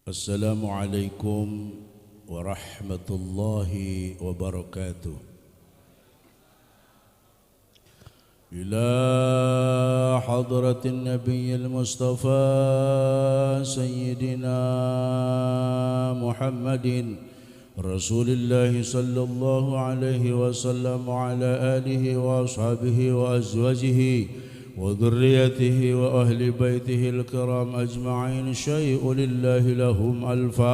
Assalamualaikum warahmatullahi wabarakatuh. Ila hadratin nabiyil mustafa sayyidina Muhammadin Rasulillahi sallallahu alaihi wasallam wa ala alihi wa ashabihi wa azwajihi وذريته وأهل بيته الكرام أجمعين شيء لله لهم الفاتحة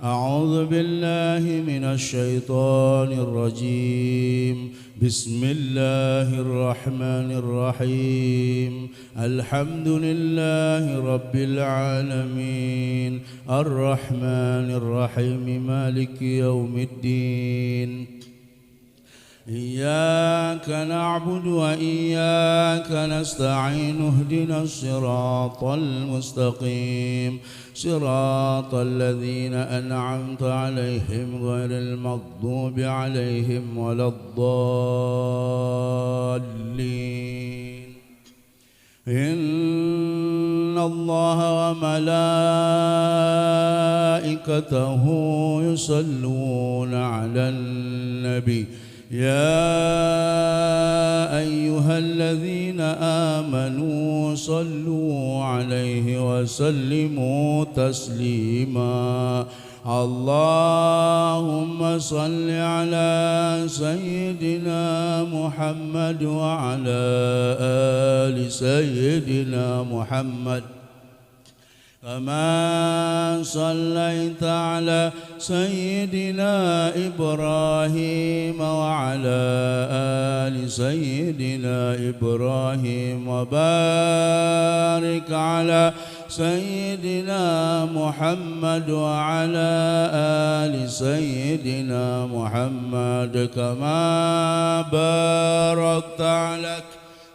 أعوذ بالله من الشيطان الرجيم بسم الله الرحمن الرحيم الحمد لله رب العالمين الرحمن الرحيم مالك يوم الدين إياك نعبد وإياك نستعين اهدنا الصراط المستقيم صراط الذين أنعمت عليهم غير المغضوب عليهم ولا الضالين إن الله وملائكته يصلون على النبي يا أيها الذين آمنوا صلوا عليه وسلموا تسليما اللهم صل على سيدنا محمد وعلى آل سيدنا محمد كما صليت على سيدنا إبراهيم وعلى آل سيدنا إبراهيم وبارك على سيدنا محمد وعلى آل سيدنا محمد كما باركت على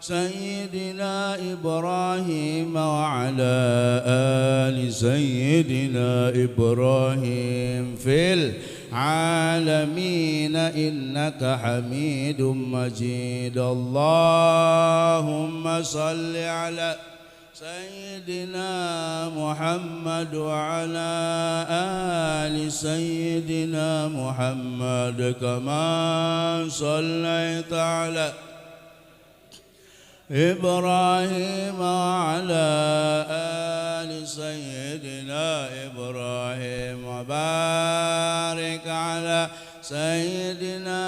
سيدنا إبراهيم وعلى آل سيدنا إبراهيم في العالمين إنك حميد مجيد اللهم صل على سيدنا محمد وعلى آل سيدنا محمد كما صليت على إبراهيم وعلى آل سيدنا إبراهيم وبارك على سيدنا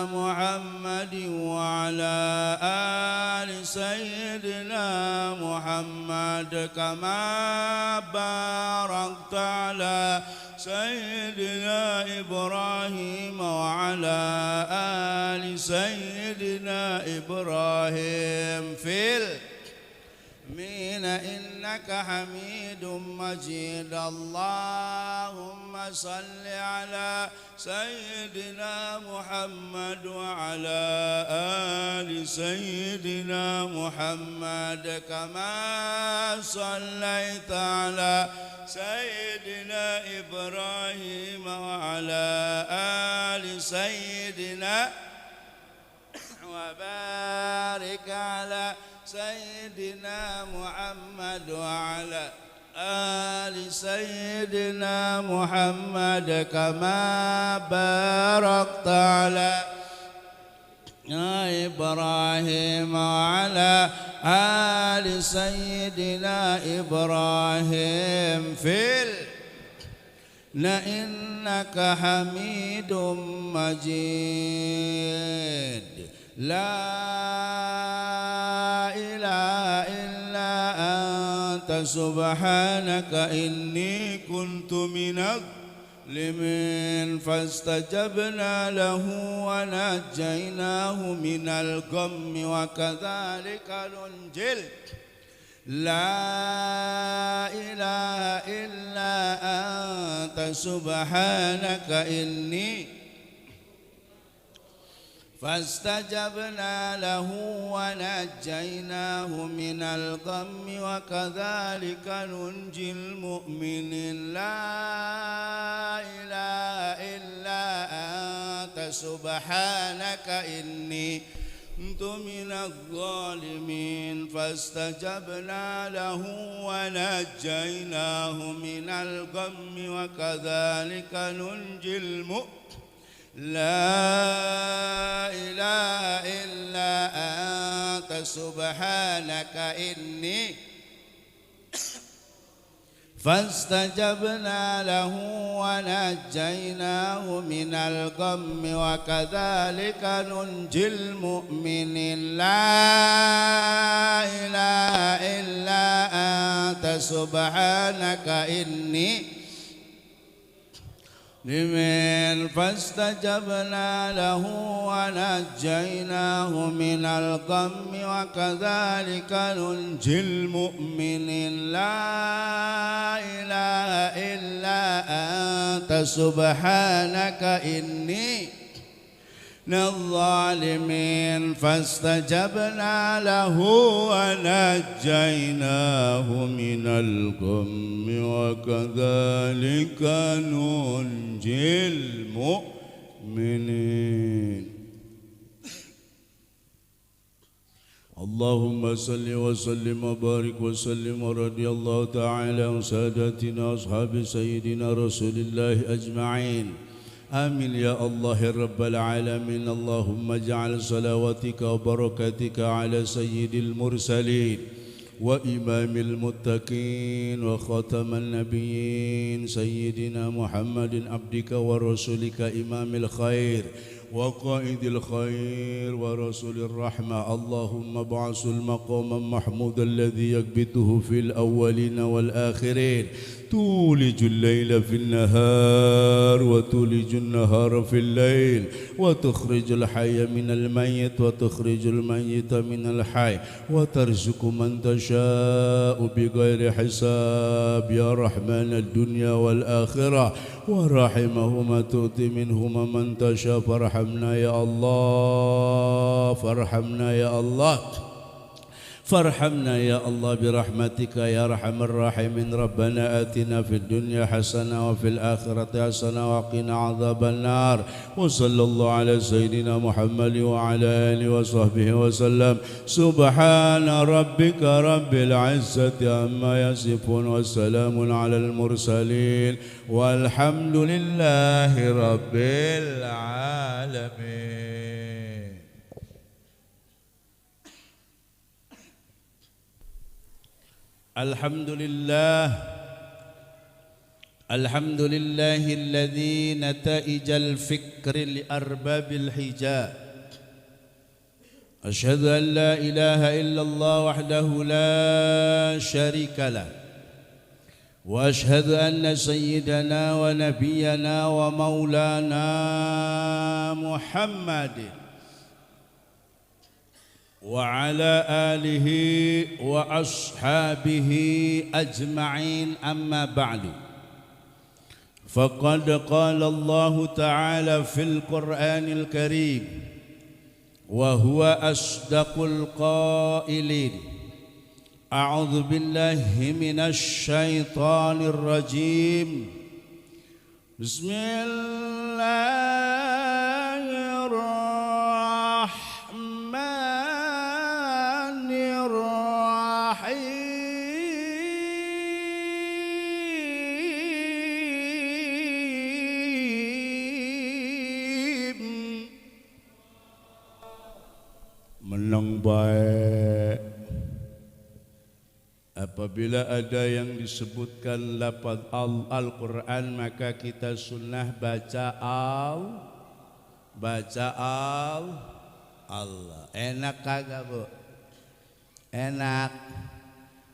محمد وعلى آل سيدنا محمد كما باركت على سيدنا إبراهيم وعلى آل سيدنا إبراهيم في العالمين إنك حميد مجيد اللهم صل على سيدنا محمد وعلى آل سيدنا محمد كما صليت على سيدنا إبراهيم وعلى آل سيدنا وبارك على سيدنا محمد وعلى آل سيدنا محمد كما باركت على إبراهيم وعلى آل سيدنا إبراهيم في إنك حميد مجيد لا إله إلا أنت سبحانك إني كنت من الظالمين فاستجبنا له ونجيناه من الغم وكذلك ننجي لا إله إلا أنت سبحانك إني فاستجبنا له ونجيناه من الغم وكذلك ننجي المؤمنين لا إله إلا أنت سبحانك إني كنت من الظالمين فاستجبنا له ونجيناه من الغم وكذلك ننجي المؤمنين لا إله إلا أنت سبحانك إني فاستجبنا له ونجيناه من الغم وكذلك ننجي المؤمنين لا إله إلا أنت سبحانك إني لمن فاستجبنا له ونجيناه من الغم وكذلك ننجي المؤمنين لا إله إلا أنت سبحانك إني من الظالمين فاستجبنا له ونجيناه من الغم وكذلك ننجي المؤمنين اللهم صل وسلم وبارك وسلم ورضي الله تعالى عن سادتنا أصحاب سيدنا رسول الله أجمعين آمين يا الله رب العالمين اللهم اجعل صلواتك وبركاتك على سيد المرسلين وإمام المتقين وخاتم النبيين سيدنا محمد عبدك ورسولك إمام الخير وقائد الخير ورسول الرحمة اللهم ابعث المقام المحمود الذي يكبته في الأولين والآخرين تولج الليل في النهار وتولج النهار في الليل وتخرج الحي من الميت وتخرج الميت من الحي وترزق من تشاء بغير حساب يا رحمن الدنيا والآخرة ورحمهما تؤتي منهما من تشاء فارحمنا يا الله فارحمنا يا الله فارحمنا يا الله برحمتك يا أرحم الراحمين ربنا آتنا في الدنيا حسنة وفي الآخرة حسنة وقنا عذاب النار وصلى الله على سيدنا محمد وعلى آله وصحبه وسلم سبحان ربك رب العزة عما يصفون والسلام على المرسلين والحمد لله رب العالمين. الحمد لله الذي نتائج الفكر لأرباب الحجاب أشهد أن لا إله إلا الله وحده لا شريك له وأشهد أن سيدنا ونبينا ومولانا محمد وعلى آله وأصحابه أجمعين أما بعد فقد قال الله تعالى في القرآن الكريم وهو أصدق القائلين أعوذ بالله من الشيطان الرجيم بسم الله الرحمن الرحيم menang baik apabila ada yang disebutkan lafaz Al-Quran maka kita sunnah baca Allah. Enak kagak bu? Enak.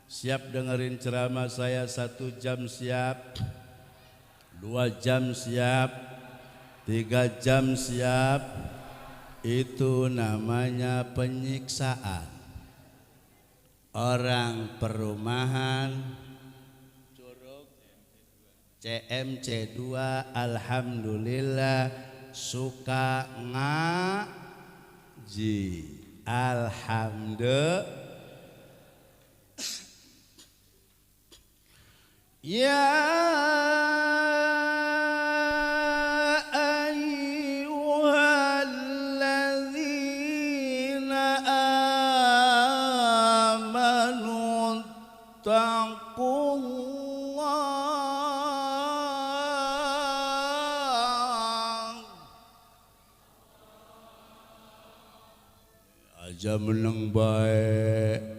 Siap dengerin ceramah saya 1 jam siap, 2 jam siap, 3 jam siap. Itu namanya penyiksaan. Orang perumahan CMC 2 alhamdulillah suka ngaji. Alhamdulillah. Ya ayyuhalladzina wattaqullah. Aja menang baik.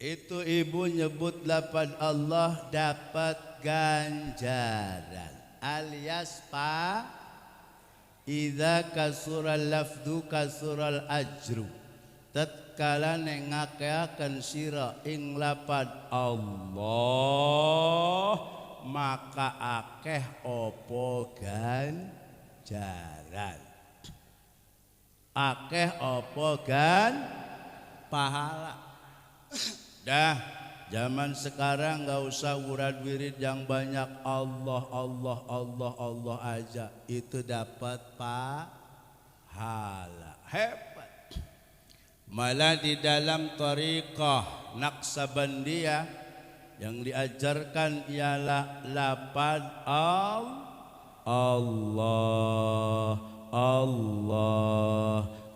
Itu ibu nyebut lapan Allah dapat ganjaran alias idza kasural lafdu kasural ajru. Tatkala nengakeaken sira ing lapan Allah maka akeh apa ganjaran. Akeh apa pahala. Dah zaman sekarang gak usah urad wirid yang banyak, Allah Allah Allah Allah aja itu dapat pahala. Hebat. Malah di dalam thariqah Naqsabandiyah yang diajarkan ialah lapan Allah Allah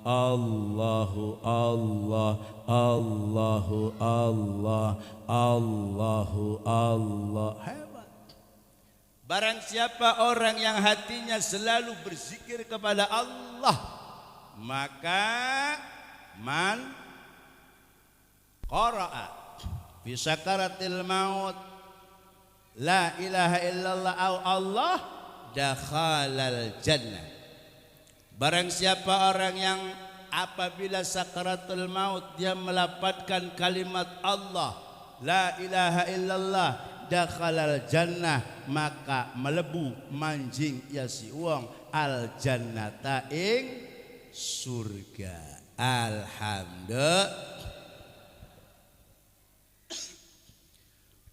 Allahu Allah Allahu Allah Allahu Allah. Hebat. Barang siapa orang yang hatinya selalu berzikir kepada Allah, maka man qara'a fi sakaratil maut la ilaha illallah au Allah dakhalal jannah. Barang siapa orang yang apabila sakaratul maut dia melafadzkan kalimat Allah la ilaha illallah dakhalal jannah, maka melebu manjing ya si uang al jannata ing surga. Alhamdulillah.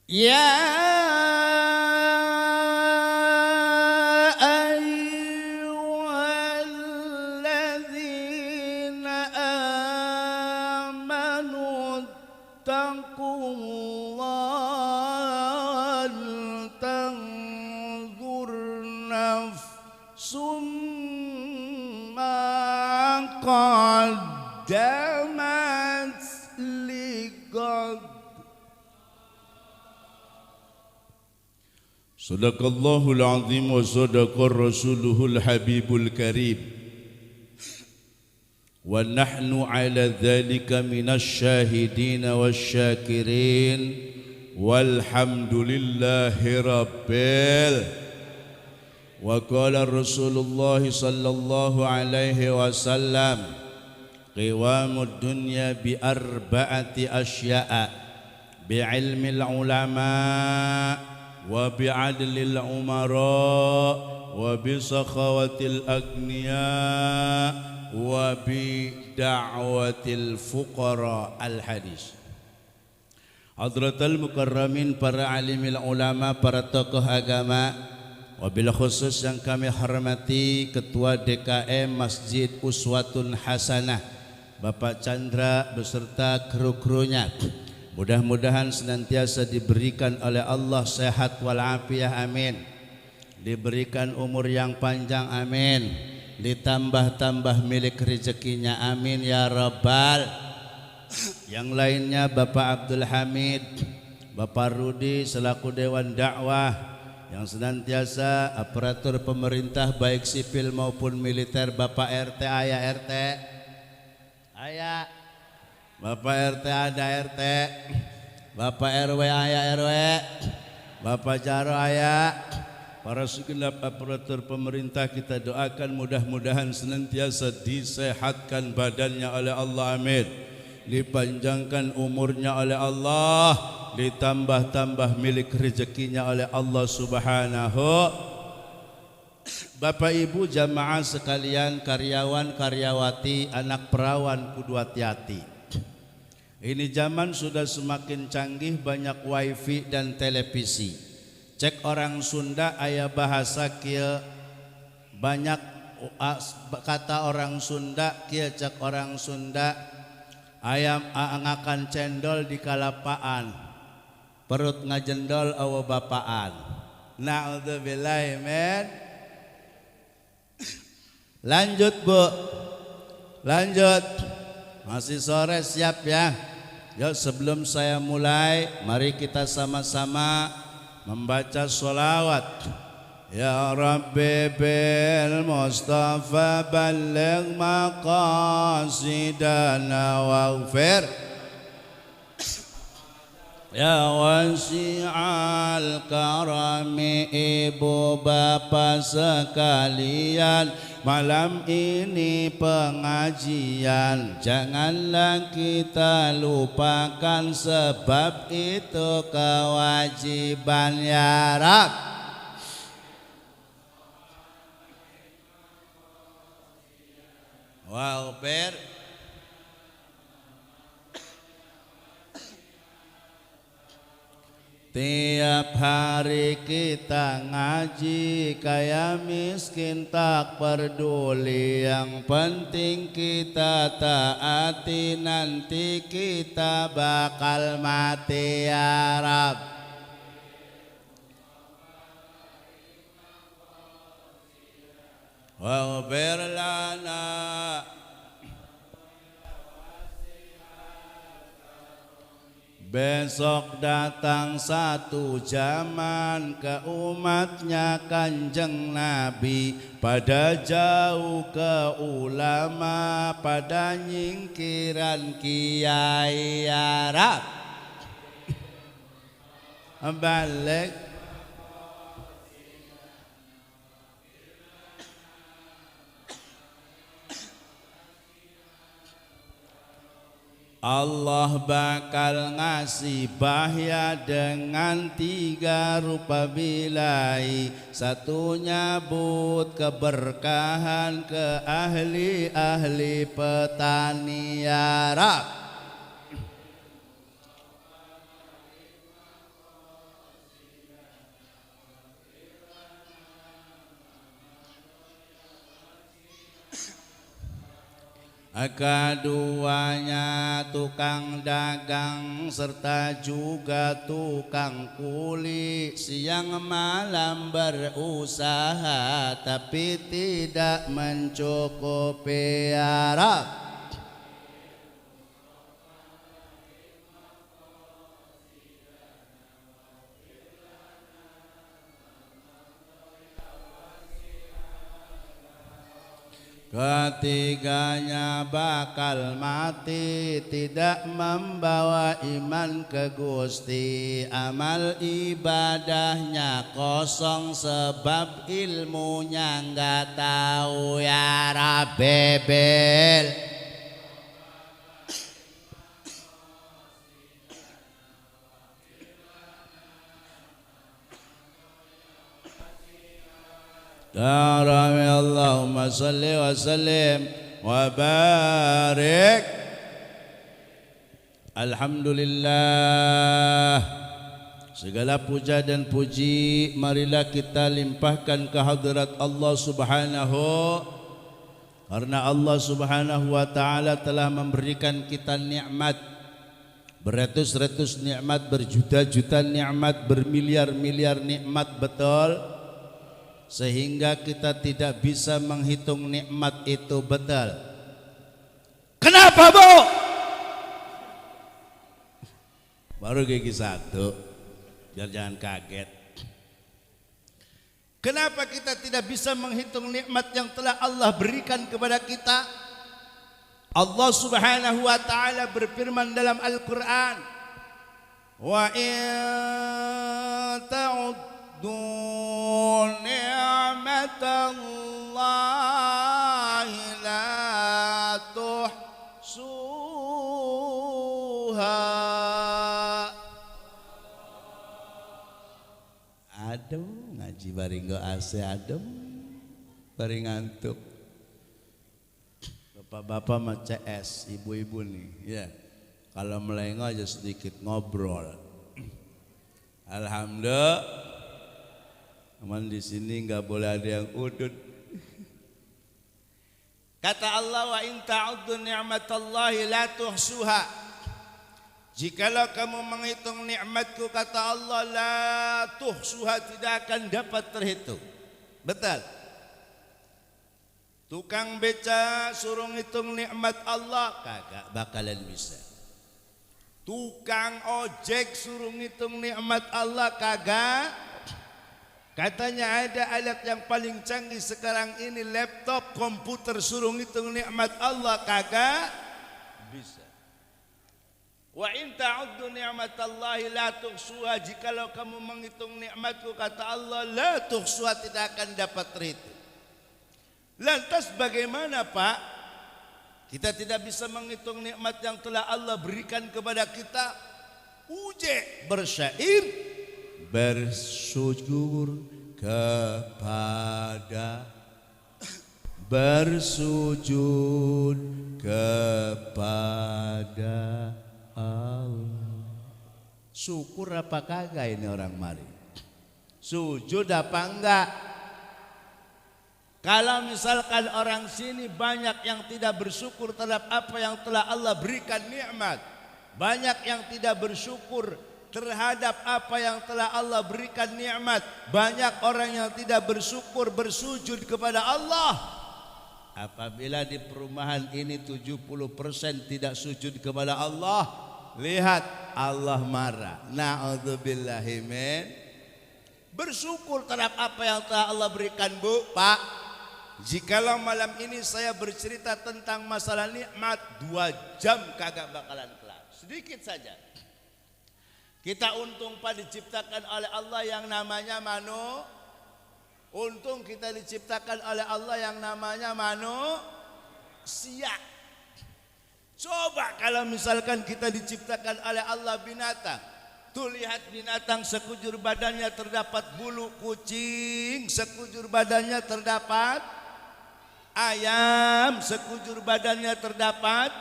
Ya qaddamat liqad. Sadaqallahul azim wa sadaqar rasuluhul habibul karim. Wa nahnu ala dhalika minasy syahidin wasyakirin walhamdulillahi rabbil. Wa qala Rasulullah sallallahu alaihi wasallam qiwamud dunya bi arba'ati asya'a bi ilmil ulama wa bi adlil umara wa bi sakhawatil agniya wa bi da'watil fuqara. Al hadis. Hadratul mukarramin, para alimil ulama, para tokoh agama, wabil khusus yang kami hormati Ketua DKM Masjid Uswatun Hasanah Bapak Chandra beserta kru-krunya. Mudah-mudahan senantiasa diberikan oleh Allah sehat walafiat, amin. Diberikan umur yang panjang, amin. Ditambah-tambah milik rezekinya, amin ya rabbal. Yang lainnya Bapak Abdul Hamid, Bapak Rudi selaku Dewan Dakwah yang senantiasa aparatur pemerintah baik sipil maupun militer, Bapak RT, ayah RT, ayah Bapak RT, ada RT, Bapak RW, ayah RW, Bapak Jaro, ayah, para segenap aparatur pemerintah kita doakan mudah-mudahan senantiasa disehatkan badannya oleh Allah, amin. Dipanjangkan umurnya oleh Allah, ditambah-tambah milik rezekinya oleh Allah subhanahu. Bapak ibu jamaah sekalian, karyawan karyawati, anak perawan kudu hati-hati. Ini zaman sudah semakin canggih, banyak wifi dan televisi. Cek orang Sunda aya bahasa kieu, banyak kata orang Sunda kieu, cek orang Sunda ayam angakan cendol di kalapaan, perut ngajendol awa bapaan. Na'udzubillah, men. Lanjut Bu, lanjut. Masih sore, siap ya. Ya, sebelum saya mulai, mari kita sama-sama membaca sholawat. Ya Rabbi bil Mustafa balligh maqasidana waghfir ya wasi'al karami, ibu bapak sekalian, malam ini pengajian janganlah kita lupakan, sebab itu kewajiban ya Rabb. Waghfir tiap hari kita ngaji kayak miskin tak peduli, yang penting kita taati, nanti kita bakal mati ya Rabb. Waghfir lana besok datang satu zaman ke umatnya Kanjeng Nabi, pada jauh ke ulama, pada nyingkiran kiai ya Rabb. Balik Allah bakal ngasih bahya dengan 3 rupa bilai. Satunya but keberkahan ke ahli-ahli petani ya Rabb. Keduanya tukang dagang serta juga tukang kuli, siang malam berusaha tapi tidak mencukupi ya Rabb. Ketiganya bakal mati, tidak membawa iman ke Gusti, amal ibadahnya kosong sebab ilmunya enggak tahu ya Rabbi bil. Ya Rabbi Allahumma salli wa sallim wa barik. Alhamdulillah, segala puja dan puji marilah kita limpahkan ke hadirat Allah Subhanahu, karena Allah Subhanahu wa taala telah memberikan kita nikmat, beratus-ratus nikmat, berjuta-juta nikmat, bermiliar-miliar nikmat, betul, sehingga kita tidak bisa menghitung nikmat itu, betul. Kenapa Bu? Baru gigi satu, biar jangan kaget. Kenapa kita tidak bisa menghitung nikmat yang telah Allah berikan kepada kita? Allah Subhanahu wa taala berfirman dalam Al-Qur'an, wa in ta'uddu ni'matallahi la tuhsuha. Adem ngaji bari nggo AC, adem bari ngantuk. Bapak-bapak mah CS, ibu-ibu nih ya, kalau melengok aja sedikit ngobrol. Alhamdulillah, aman di sini nggak boleh ada yang udut. Kata Allah, wa in ta'uddu ni'matallahi la tuhsuha. Jikalau kamu menghitung nikmatku, kata Allah, la tuhsuha, tidak akan dapat terhitung. Betul. Tukang beca suruh ngitung nikmat Allah, kagak bakalan bisa. Tukang ojek suruh ngitung nikmat Allah kagak. Katanya ada alat yang paling canggih sekarang ini, laptop, komputer, suruh ngitung nikmat Allah kagak bisa. Wa in ta'uddu ni'matallahi la tuhsuha, jikalau kamu menghitung nikmatku kata Allah la tuhsuha, tidak akan dapat terhitung. Lantas bagaimana Pak? Kita tidak bisa menghitung nikmat yang telah Allah berikan kepada kita. Uje bersyair, bersujud kepada Allah. Syukur apa kagak ini orang mari? Sujud apa enggak? Kalau misalkan orang sini banyak yang tidak bersyukur terhadap apa yang telah Allah berikan nikmat, banyak yang tidak bersyukur terhadap apa yang telah Allah berikan nikmat, banyak orang yang tidak bersyukur bersujud kepada Allah. Apabila di perumahan ini 70% tidak sujud kepada Allah, lihat Allah marah. Na'udzubillahi min. Bersyukur terhadap apa yang telah Allah berikan, Bu, Pak. Jikalau malam ini saya bercerita tentang masalah nikmat 2 jam kagak bakalan kelar. Sedikit saja. Kita untung Pak diciptakan oleh Allah yang namanya untung kita diciptakan oleh Allah yang namanya manusia. Coba kalau misalkan kita diciptakan oleh Allah binatang. Tuh lihat binatang sekujur badannya terdapat bulu, kucing sekujur badannya terdapat, ayam sekujur badannya terdapat,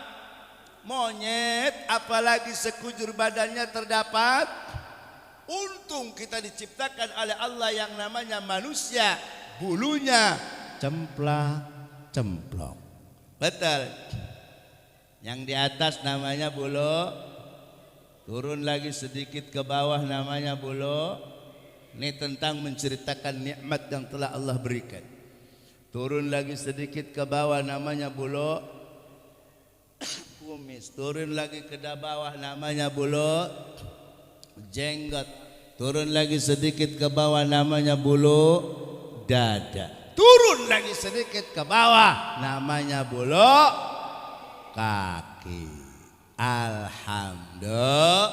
monyet apalagi sekujur badannya terdapat. Untung kita diciptakan oleh Allah yang namanya manusia, bulunya cemplak-cemplok. Betul. Yang di atas namanya bulu, turun lagi sedikit ke bawah namanya bulu. Ini tentang menceritakan nikmat yang telah Allah berikan. Turun lagi sedikit ke bawah namanya bulu kumis. Turun lagi ke bawah namanya bulu jenggot. Turun lagi sedikit ke bawah namanya bulu dada. Turun lagi sedikit ke bawah namanya bulu kaki. Alhamdulillah.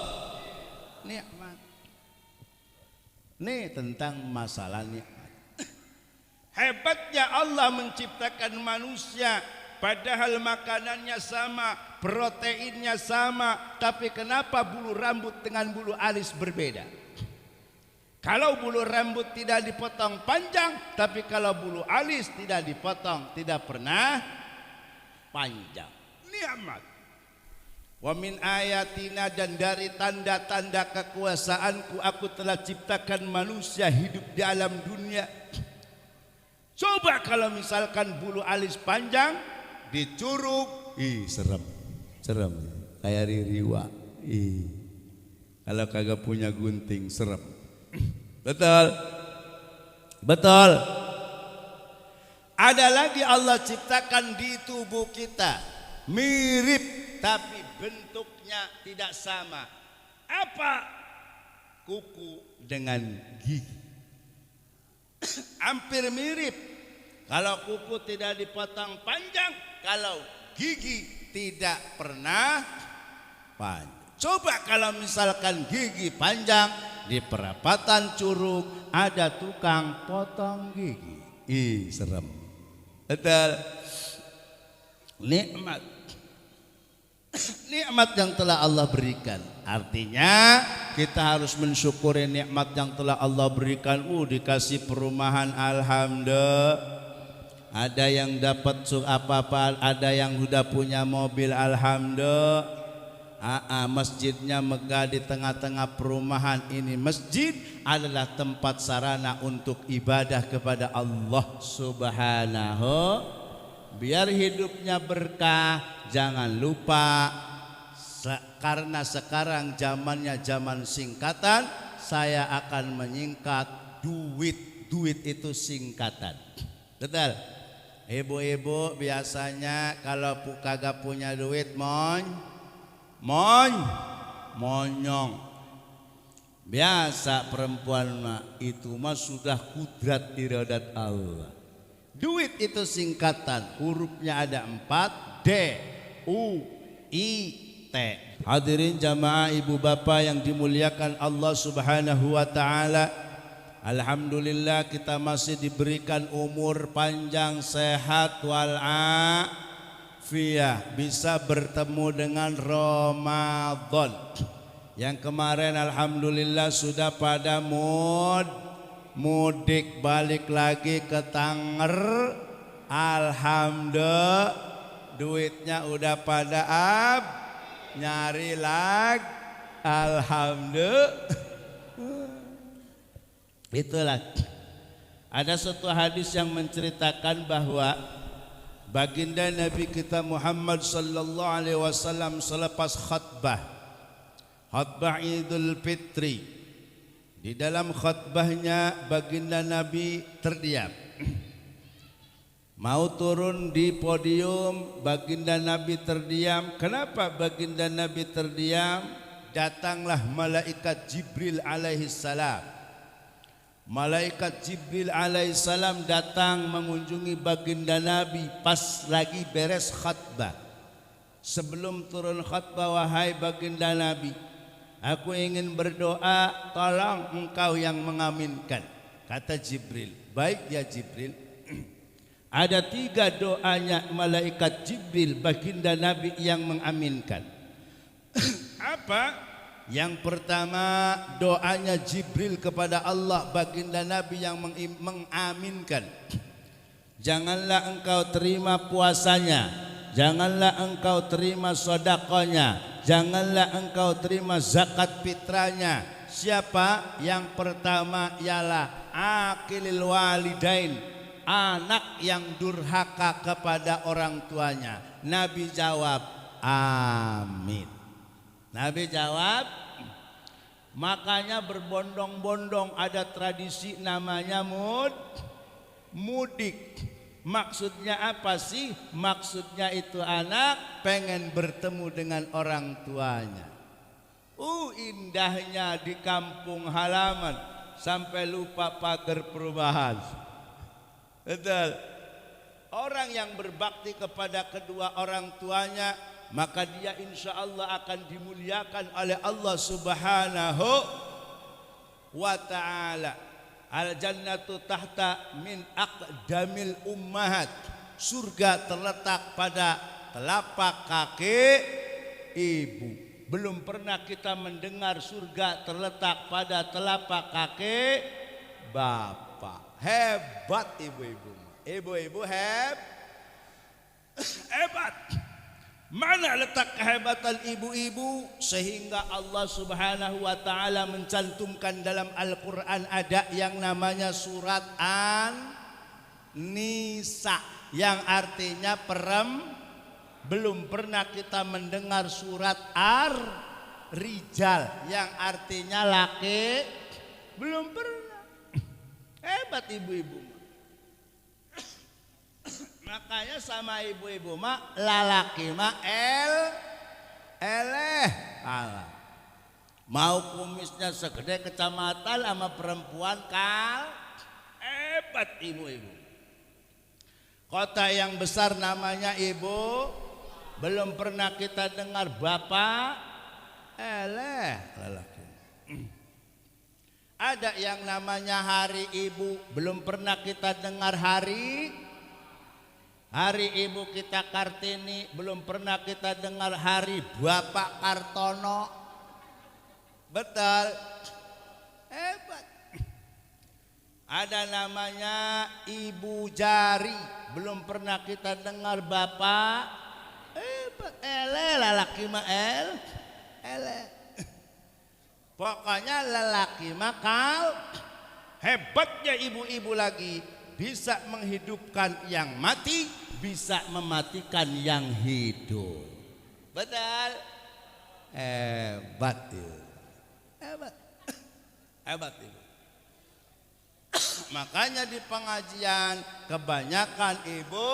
Nikmat. Ini tentang masalah nikmat. Hebatnya Allah menciptakan manusia, padahal makanannya sama, proteinnya sama, tapi kenapa bulu rambut dengan bulu alis berbeda? Kalau bulu rambut tidak dipotong panjang, tapi kalau bulu alis tidak dipotong, tidak pernah panjang. Nikmat. Wa min ayatina, dan dari tanda-tanda kekuasaanku aku telah ciptakan manusia hidup di alam dunia. Coba kalau misalkan bulu alis panjang dicurug, serem kayak ririwa. Kalau kagak punya gunting serem. Betul. Ada lagi Allah ciptakan di tubuh kita mirip tapi bentuknya tidak sama. Apa? Kuku dengan gigi. Hampir mirip. Kalau kuku tidak dipotong panjang, kalau gigi tidak pernah panjang. Coba kalau misalkan gigi panjang, di perapatan Curug ada tukang potong gigi. Serem. Betul. Nikmat. Nikmat yang telah Allah berikan. Artinya kita harus mensyukuri nikmat yang telah Allah berikan. Dikasih perumahan, alhamdulillah. Ada yang dapat apa-apa, ada yang sudah punya mobil, alhamdulillah. Masjidnya megah di tengah-tengah perumahan ini. Masjid adalah tempat sarana untuk ibadah kepada Allah Subhanahu. Biar hidupnya berkah, jangan lupa karena sekarang zamannya zaman singkatan, saya akan menyingkat duit. Duit itu singkatan. Betul. Ibu-ibu biasanya kalau kagak punya duit, monyong. Biasa perempuan mah itu mah sudah kudrat iradat Allah. Duit itu singkatan, hurufnya ada 4, D, U, I, T. Hadirin jamaah ibu bapak yang dimuliakan Allah Subhanahu wa taala. Alhamdulillah kita masih diberikan umur panjang, sehat wal-afiyah, bisa bertemu dengan Ramadan. Yang kemarin alhamdulillah sudah pada mudik balik lagi ke Tanger. Alhamdulillah duitnya udah pada nyari lag. Alhamdulillah. Itulah ada suatu hadis yang menceritakan bahwa baginda Nabi kita Muhammad sallallahu alaihi wasallam selepas khutbah Idul Fitri, di dalam khutbahnya baginda Nabi terdiam. Mau turun di podium, baginda Nabi terdiam. Kenapa baginda Nabi terdiam? Datanglah malaikat Jibril alaihi salam. Malaikat Jibril alaihissalam datang mengunjungi baginda Nabi pas lagi beres khutbah. Sebelum turun khutbah, wahai baginda Nabi, aku ingin berdoa, tolong engkau yang mengaminkan. Kata Jibril, baik ya Jibril. Ada 3 doanya malaikat Jibril baginda Nabi yang mengaminkan. Apa? Yang pertama doanya Jibril kepada Allah baginda Nabi yang mengaminkan. Janganlah engkau terima puasanya, janganlah engkau terima sodakonya, janganlah engkau terima zakat fitranya. Siapa? Yang pertama ialah akilil walidain, anak yang durhaka kepada orang tuanya. Nabi jawab amin. Nabi jawab, makanya berbondong-bondong ada tradisi namanya mudik. Maksudnya apa sih? Maksudnya itu anak pengen bertemu dengan orang tuanya. Indahnya di kampung halaman sampai lupa pagar perumahan. Betul. Orang yang berbakti kepada kedua orang tuanya, maka dia insya Allah akan dimuliakan oleh Allah Subhanahu wa ta'ala. Al-jannatu tahta min aqdamil ummahat. Surga terletak pada telapak kaki ibu. Belum pernah kita mendengar surga terletak pada telapak kaki bapak. Hebat ibu-ibu. Ibu-ibu hebat. Mana letak kehebatan ibu-ibu sehingga Allah Subhanahu wa taala mencantumkan dalam Al-Qur'an ada yang namanya surat An-Nisa yang artinya belum pernah kita mendengar surat Ar-Rijal yang artinya laki, belum pernah. Hebat ibu-ibu. Makanya sama ibu-ibu mah lalaki mah eleh alah. Mau kumisnya segede kecamatan sama perempuan hebat ibu-ibu. Kota yang besar namanya ibu, belum pernah kita dengar bapak eleh lalaki. Ada yang namanya hari ibu, belum pernah kita dengar hari ibu kita Kartini, belum pernah kita dengar hari Bapak Kartono. Betul. Hebat. Ada namanya Ibu Jari, belum pernah kita dengar Bapak. Hebat. Lelaki mah ele. Pokoknya lelaki mah hebatnya ibu-ibu lagi. Bisa menghidupkan yang mati, bisa mematikan yang hidup. Betul. Hebat itu. Hebat itu. Makanya di pengajian kebanyakan ibu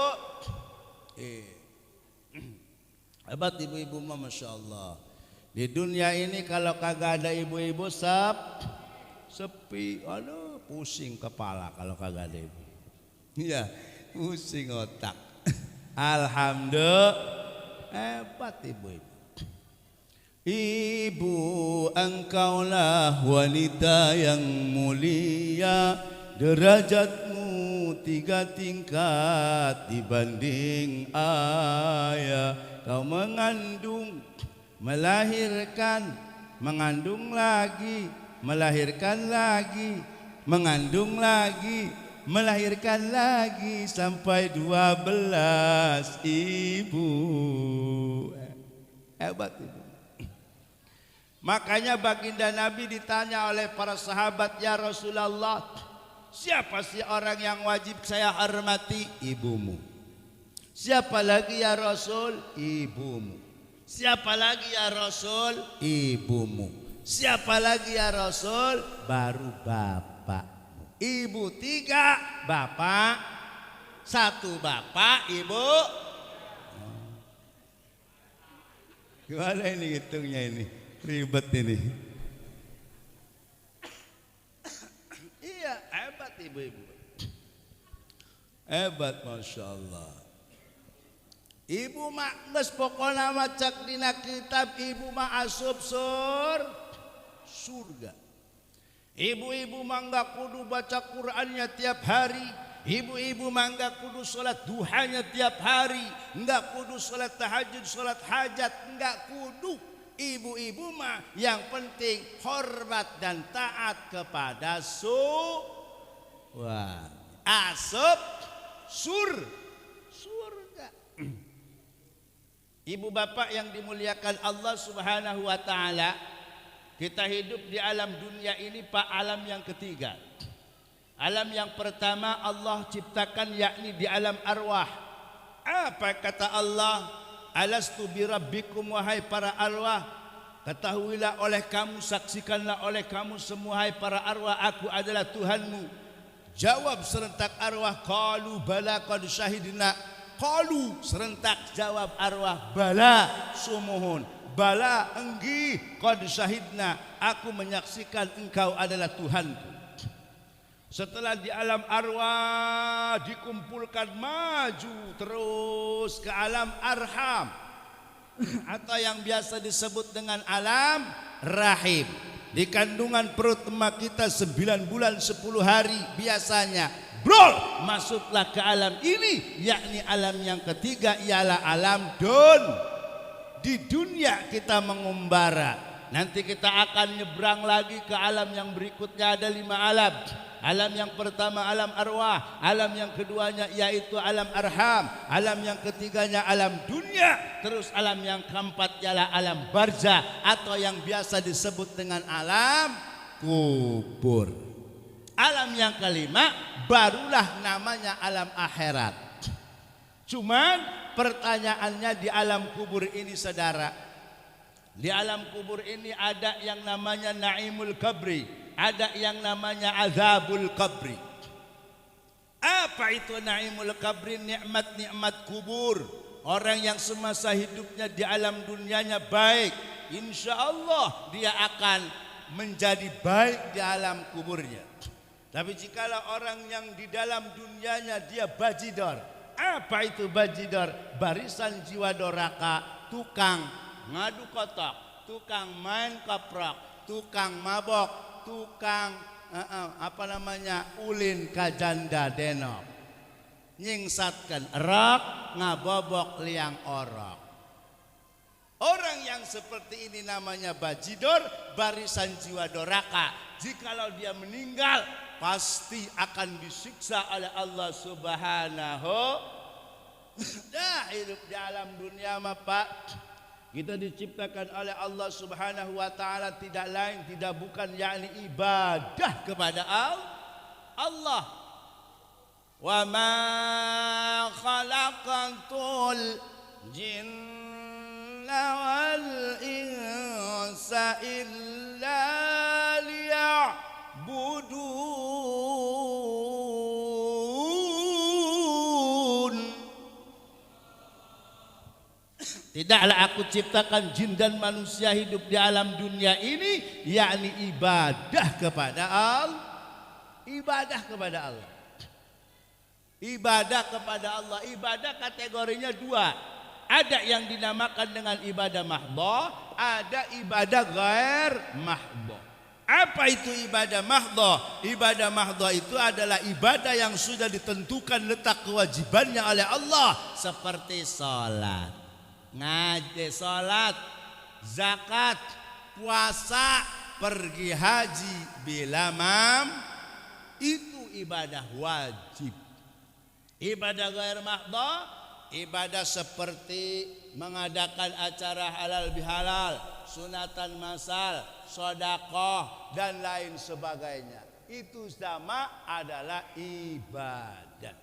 hebat ibu-ibu mah masya Allah. Di dunia ini kalau kagak ada ibu-ibu sepi. Aduh, pusing kepala kalau kagak ada ibu. Iya, pusing otak. Alhamdulillah, hebat ibu-ibu. Ibu, engkaulah wanita yang mulia, derajatmu 3 tingkat dibanding ayah. Kau mengandung, melahirkan, mengandung lagi, melahirkan lagi, mengandung lagi, melahirkan lagi sampai 12 ibu. Hebat ibu. Makanya baginda Nabi ditanya oleh para sahabat, ya Rasulullah, siapa sih orang yang wajib saya hormati? Ibumu. Siapa lagi ya Rasul? Ibumu. Siapa lagi ya Rasul? Ibumu. Siapa lagi ya Rasul? Baru bapakmu. Ibu 3, bapak 1, bapak, ibu. Gimana ini hitungnya ini? Ribet ini. Iya, hebat ibu-ibu. Hebat, Masya Allah. Ibu mak geus pokona macak dina kitab, ibu mak asup surga. Ibu-ibu mangga kudu baca Qur'annya tiap hari. Ibu-ibu mangga kudu sholat duhanya tiap hari. Enggak kudu sholat tahajud, sholat hajat, enggak kudu. Ibu-ibu mah yang penting hormat dan taat kepada asup surga. Ibu bapak yang dimuliakan Allah Subhanahu wa taala, kita hidup di alam dunia ini Pak, alam yang ketiga. Alam yang pertama Allah ciptakan yakni di alam arwah. Apa kata Allah? Alastu birabbikum, wahai para arwah, ketahuilah oleh kamu, saksikanlah oleh kamu semua hai para arwah, aku adalah Tuhanmu. Jawab serentak arwah, qalu bala qad syahidna. Qalu serentak jawab arwah, bala sumuhun, bala enggi qad syahidna, aku menyaksikan engkau adalah Tuhanku. Setelah di alam arwah dikumpulkan, maju terus ke alam arham atau yang biasa disebut dengan alam rahim. Di kandungan perut emak kita 9 bulan 10 hari biasanya, brol, masuklah ke alam ini, yakni alam yang ketiga ialah alam di dunia kita mengumbara. Nanti kita akan nyebrang lagi ke alam yang berikutnya, ada 5 alam. Alam yang pertama alam arwah, alam yang keduanya yaitu alam arham, alam yang ketiganya alam dunia, terus alam yang keempat ialah alam barzah atau yang biasa disebut dengan alam kubur. Alam yang kelima barulah namanya alam akhirat. Cuman pertanyaannya di alam kubur ini saudara, di alam kubur ini ada yang namanya naimul kabri, ada yang namanya azabul kabri. Apa itu naimul kabri? Nikmat-nikmat kubur. Orang yang semasa hidupnya di alam dunianya baik, insya Allah dia akan menjadi baik di alam kuburnya. Tapi jikalau orang yang di dalam dunianya dia bajidor. Apa itu bajidor? Barisan jiwa doraka, tukang ngadu kotak, tukang main kaprok, tukang mabok, tukang ulin kajanda denok, nyingsatkan erak, ngabobok liang orok. Orang yang seperti ini namanya bajidor, barisan jiwa doraka. Jikalau dia meninggal pasti akan disiksa oleh Allah Subhanahu. Dah hidup di alam dunia mah Pak, kita diciptakan oleh Allah Subhanahu wa taala tidak lain tidak bukan yakni ibadah kepada Allah. Wa ma khalaqatul jinna wal insa illa liya'budun. Tidaklah aku ciptakan jin dan manusia hidup di alam dunia ini, yakni ibadah kepada Allah. Ibadah kepada Allah. Ibadah kepada Allah. Ibadah kategorinya dua. Ada yang dinamakan dengan ibadah mahdhah, ada ibadah ghair mahdhah. Apa itu ibadah mahdhah? Ibadah mahdhah itu adalah ibadah yang sudah ditentukan letak kewajibannya oleh Allah, seperti salat, ngaji, salat, zakat, puasa, pergi haji bila itu ibadah wajib. Ibadah ghair mahdhah, ibadah seperti mengadakan acara halal bihalal, sunatan masal, sedekah dan lain sebagainya. Itu sama adalah ibadah.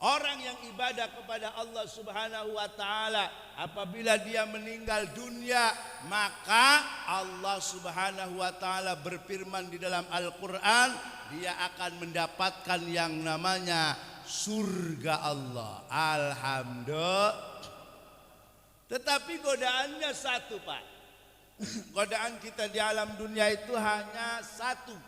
Orang yang ibadah kepada Allah Subhanahu wa taala, apabila dia meninggal dunia, maka Allah Subhanahu wa taala berfirman di dalam Al-Qur'an, dia akan mendapatkan yang namanya surga Allah. Alhamdulillah. Tetapi godaannya satu, Pak. Godaan kita di alam dunia itu hanya satu.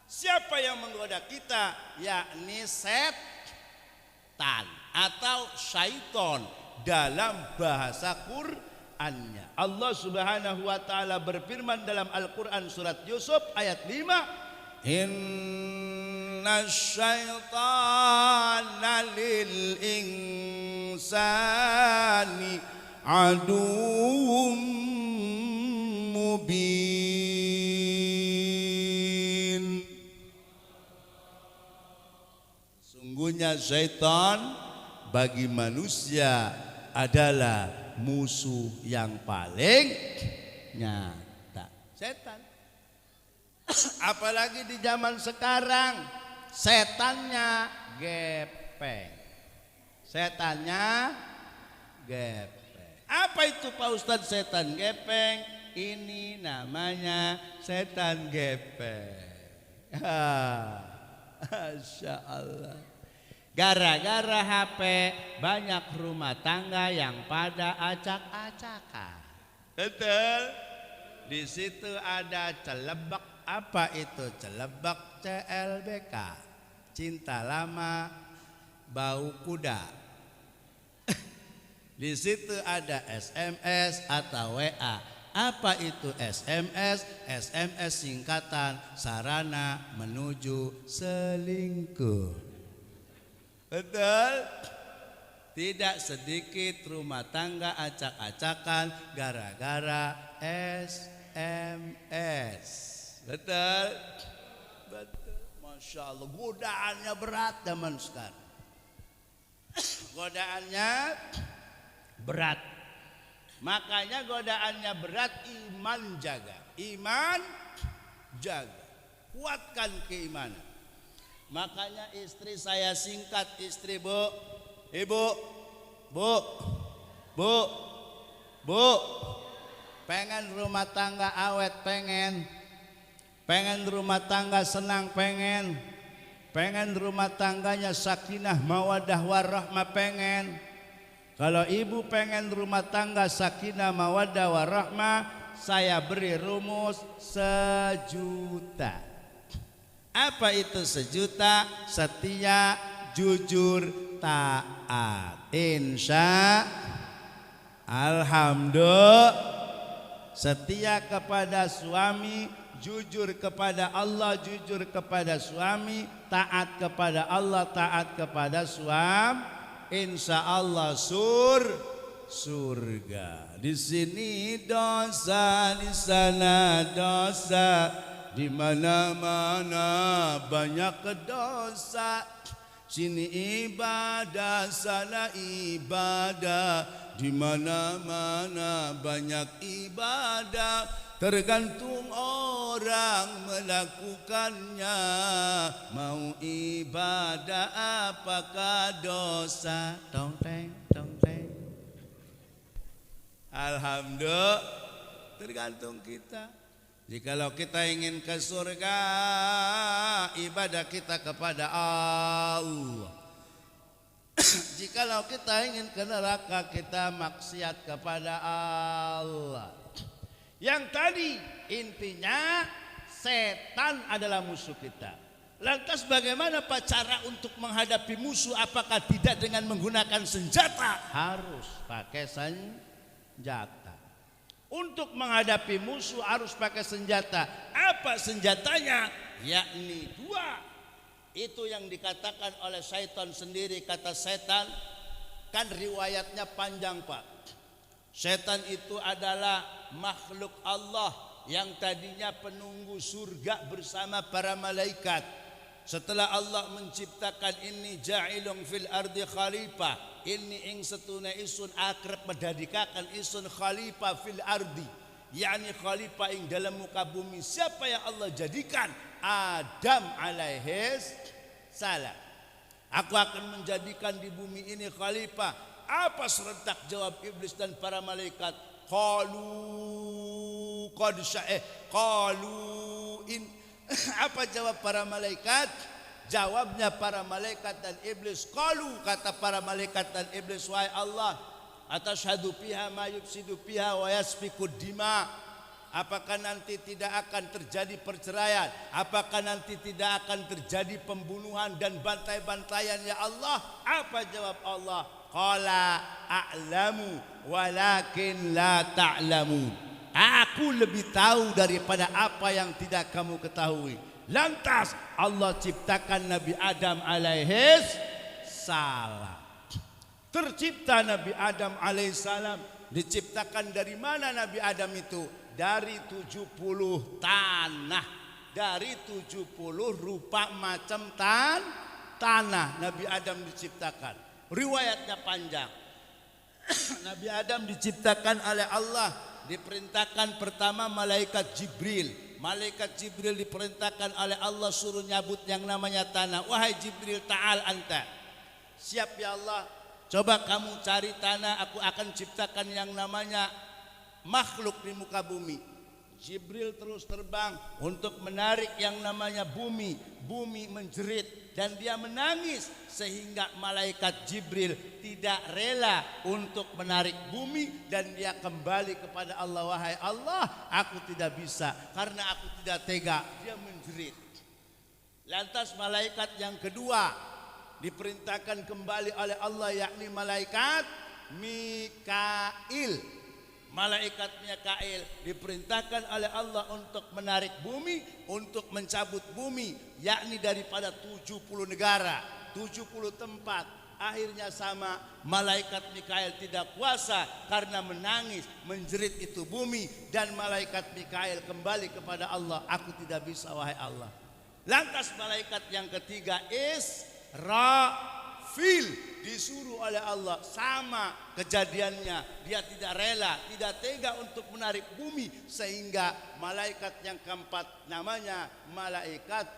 Siapa yang menggoda kita? Yakni setan atau syaiton dalam bahasa Qur'annya. Allah Subhanahu wa taala berfirman dalam Al-Qur'an surat Yusuf ayat 5, Innasyaitan'a lil insani aduwwum mubin. Sungguhnya syaitan bagi manusia adalah musuh yang paling nyata. Setan. Apalagi di zaman sekarang, setannya gepeng. Setannya gepeng. Apa itu Pak Ustadz setan gepeng? Ini namanya setan gepeng. Masya Allah. Gara-gara HP banyak rumah tangga yang pada acak-acakan. Betul. Di situ ada celebek. Apa itu celebek? CLBK, cinta lama bau kuda. Di situ ada SMS atau WA. Apa itu SMS? SMS singkatan sarana menuju selingkuh. Betul? Tidak sedikit rumah tangga acak-acakan gara-gara SMS. Betul? Betul. Masya Allah, godaannya berat zaman sekarang. Godaannya berat. Makanya godaannya berat, iman jaga. Iman jaga. Kuatkan keimanan. Makanya istri saya singkat, istri bu, ibu, bu, pengen rumah tangga awet, pengen rumah tangga senang, pengen rumah tangganya sakinah mawaddah warahmah, pengen. Kalau ibu pengen rumah tangga sakinah mawaddah warahmah, saya beri rumus 1 juta. Apa itu 1 juta? Setia, jujur, taat. Insya Alhamdulillah. Setia kepada suami, jujur kepada Allah, jujur kepada suami, taat kepada Allah, taat kepada suami, insya Allah surga. Di sini dosa, di sana dosa, di mana-mana banyak dosa. Sini ibadah, sana ibadah, di mana-mana banyak ibadah. Tergantung orang melakukannya, mau ibadah apakah dosa. Tong teng, tong teng. Alhamdulillah, tergantung kita. Jikalau kita ingin ke surga, ibadah kita kepada Allah. Jikalau kita ingin ke neraka, kita maksiat kepada Allah. Yang tadi intinya setan adalah musuh kita. Lantas bagaimana Pak cara untuk menghadapi musuh? Apakah tidak dengan menggunakan senjata? Harus pakai senjata. Untuk menghadapi musuh harus pakai senjata. Apa senjatanya? Yakni dua. Itu yang dikatakan oleh syaitan sendiri. Kata setan, kan riwayatnya panjang Pak. Setan itu adalah makhluk Allah yang tadinya penunggu surga bersama para malaikat. Setelah Allah menciptakan ini ja'ilung fil ardi khalifah, ini ing setuna isun akrab mendadikakan isun khalifah fil ardi, yakni khalifah ing dalam muka bumi. Siapa yang Allah jadikan? Adam alaihis salam. Aku akan menjadikan di bumi ini khalifah. Apa serentak jawab iblis dan para malaikat? Qalu qad qalu in. Apa jawab para malaikat? Jawabnya para malaikat dan iblis, qalu, kata para malaikat dan iblis, wahai Allah, atashhadu fiha ma yufsidu fiha wa yasfiku dima. Apakah nanti tidak akan terjadi perceraian? Apakah nanti tidak akan terjadi pembunuhan dan bantai-bantaian ya Allah? Apa jawab Allah? Qala a'lamu walakin la ta'lamun. Aku lebih tahu daripada apa yang tidak kamu ketahui. Lantas Allah ciptakan Nabi Adam alaihis salam. Tercipta Nabi Adam alaihis salam. Diciptakan dari mana Nabi Adam itu? Dari 70 tanah. Dari 70 rupa macam tanah Nabi Adam diciptakan. Riwayatnya panjang. Nabi Adam diciptakan oleh Allah. Diperintahkan pertama malaikat Jibril. Malaikat Jibril diperintahkan oleh Allah suruh nyabut yang namanya tanah. Wahai Jibril, ta'al anta. Siap ya Allah. Coba kamu cari tanah, aku akan ciptakan yang namanya makhluk di muka bumi. Jibril terus terbang untuk menarik yang namanya bumi. Bumi menjerit dan dia menangis sehingga malaikat Jibril tidak rela untuk menarik bumi dan dia kembali kepada Allah. Wahai Allah, aku tidak bisa karena aku tidak tega. Dia menjerit. Lantas malaikat yang kedua diperintahkan kembali oleh Allah, yakni malaikat Mikail. Malaikat Mikail diperintahkan oleh Allah untuk menarik bumi, untuk mencabut bumi, yakni daripada 70 negara, 70 tempat. Akhirnya sama, malaikat Mikail tidak kuasa karena menangis, menjerit itu bumi, dan malaikat Mikail kembali kepada Allah. Aku tidak bisa wahai Allah. Lantas malaikat yang ketiga Israfil disuruh oleh Allah, sama kejadiannya, dia tidak rela, tidak tega untuk menarik bumi, sehingga malaikat yang keempat namanya malaikat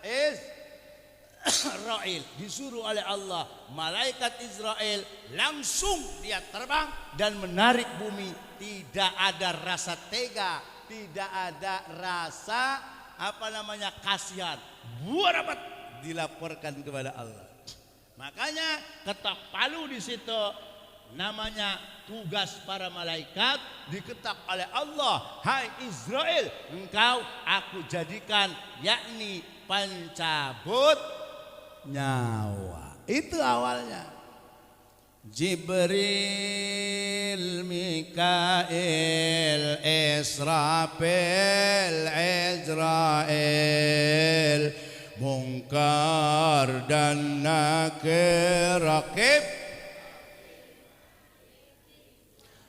Israel disuruh oleh Allah. Malaikat Israel langsung dia terbang dan menarik bumi. Tidak ada rasa tega, tidak ada rasa kasihan. Buat dapat dilaporkan kepada Allah. Makanya ketok palu di situ namanya tugas para malaikat diketak oleh Allah. Hai Israel, engkau aku jadikan yakni pencabut nyawa. Itu awalnya. Jibril, Mikail, Israfil, Israel, Munkar dan Nakir, Rakib.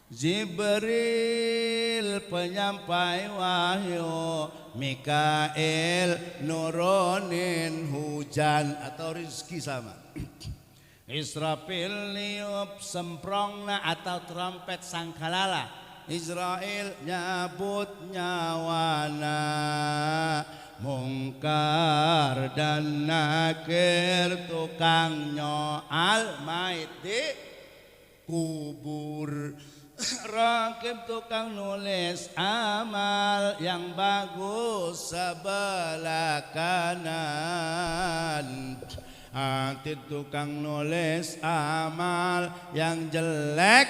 Jibril penyampai wahyu, Mikail nurunin hujan atau rezeki sama. Israfil niup semprongna atau trompet sangkalala. Israel nyabut nyawana. Munkar dan Nakir tukang nyoal mayit di kubur. Rakib tukang nulis amal yang bagus sebelah kanan. Hati tukang nulis amal yang jelek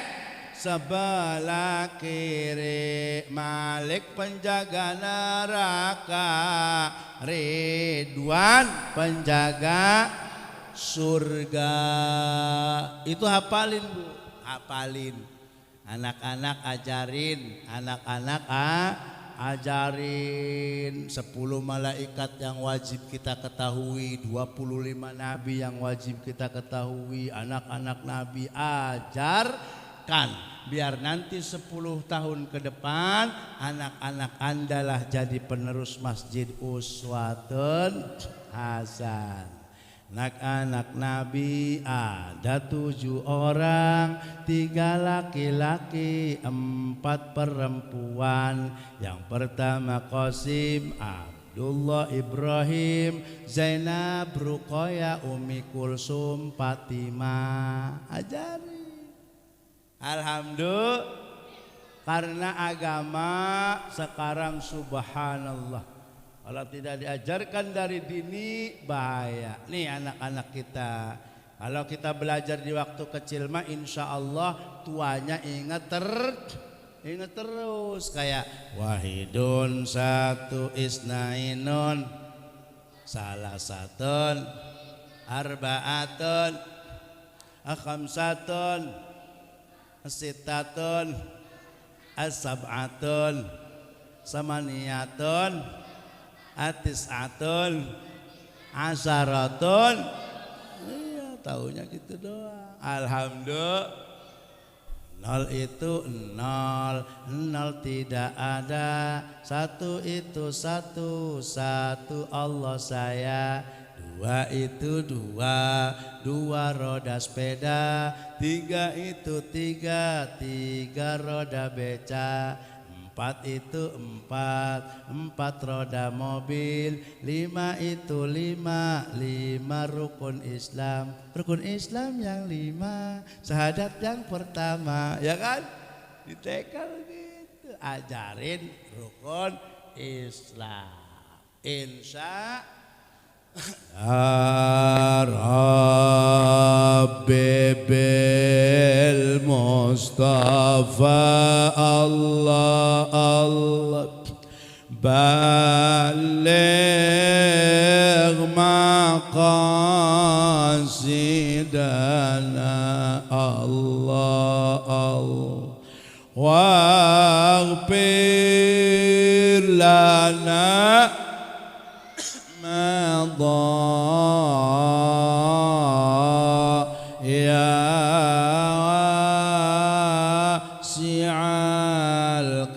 sebelah kiri. Malik penjaga neraka, Ridwan penjaga surga. Itu hafalin Bu, hafalin. Anak-anak ajarin, anak-anak ajarin. 10 malaikat yang wajib kita ketahui, 25 nabi yang wajib kita ketahui. Anak-anak nabi ajarkan, biar nanti 10 tahun ke depan anak-anak andalah jadi penerus masjid uswatun hasan. Anak-anak Nabi ada 7 orang, 3 laki-laki, 4 perempuan. Yang pertama Qasim, Abdullah, Ibrahim, Zainab, Ruqayyah, Ummi Kulsum, Fatimah. Ajari. Alhamdulillah, karena agama sekarang subhanallah, kalau tidak diajarkan dari dini bahaya. Nih anak-anak kita, kalau kita belajar di waktu kecil mah insya Allah tuanya ingat terus. Kayak wahidun satu, isnainun salasatun, arbaatun, khamsatun, sittatun, as-sab'atun, samaniyatun, atis'atun, asharatun. Iya, taunya gitu doang. Alhamdulillah. 0 itu 0, 0 tidak ada, 1 itu 1, 1 Allah saya, 2 itu 2, 2 roda sepeda, 3 itu 3, 3 roda beca, 4 itu 4, 4 roda mobil, 5 itu 5, 5 rukun Islam. Rukun Islam yang 5, syahadat yang pertama, ya kan? Ditekal gitu. Ajarin rukun Islam. Insya Rabbi bil Mustafa Allah Allah baligh maqasidana Allah Allah waghfir lana ya wasi'al.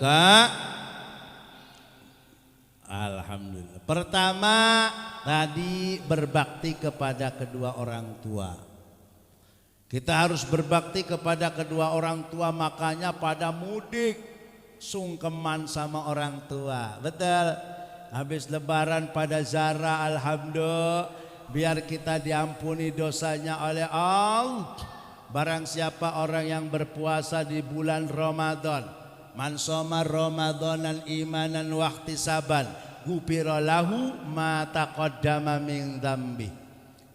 Alhamdulillah. Pertama tadi berbakti kepada kedua orang tua. Kita harus berbakti kepada kedua orang tua, makanya pada mudik sungkeman sama orang tua. Betul. Habis lebaran pada Zara, alhamdulillah, biar kita diampuni dosanya oleh Allah. Barang siapa orang yang berpuasa di bulan Ramadan, man shoma ramadanan imanan wa ihtisaban, ghufira lahu ma taqaddama min dzambi.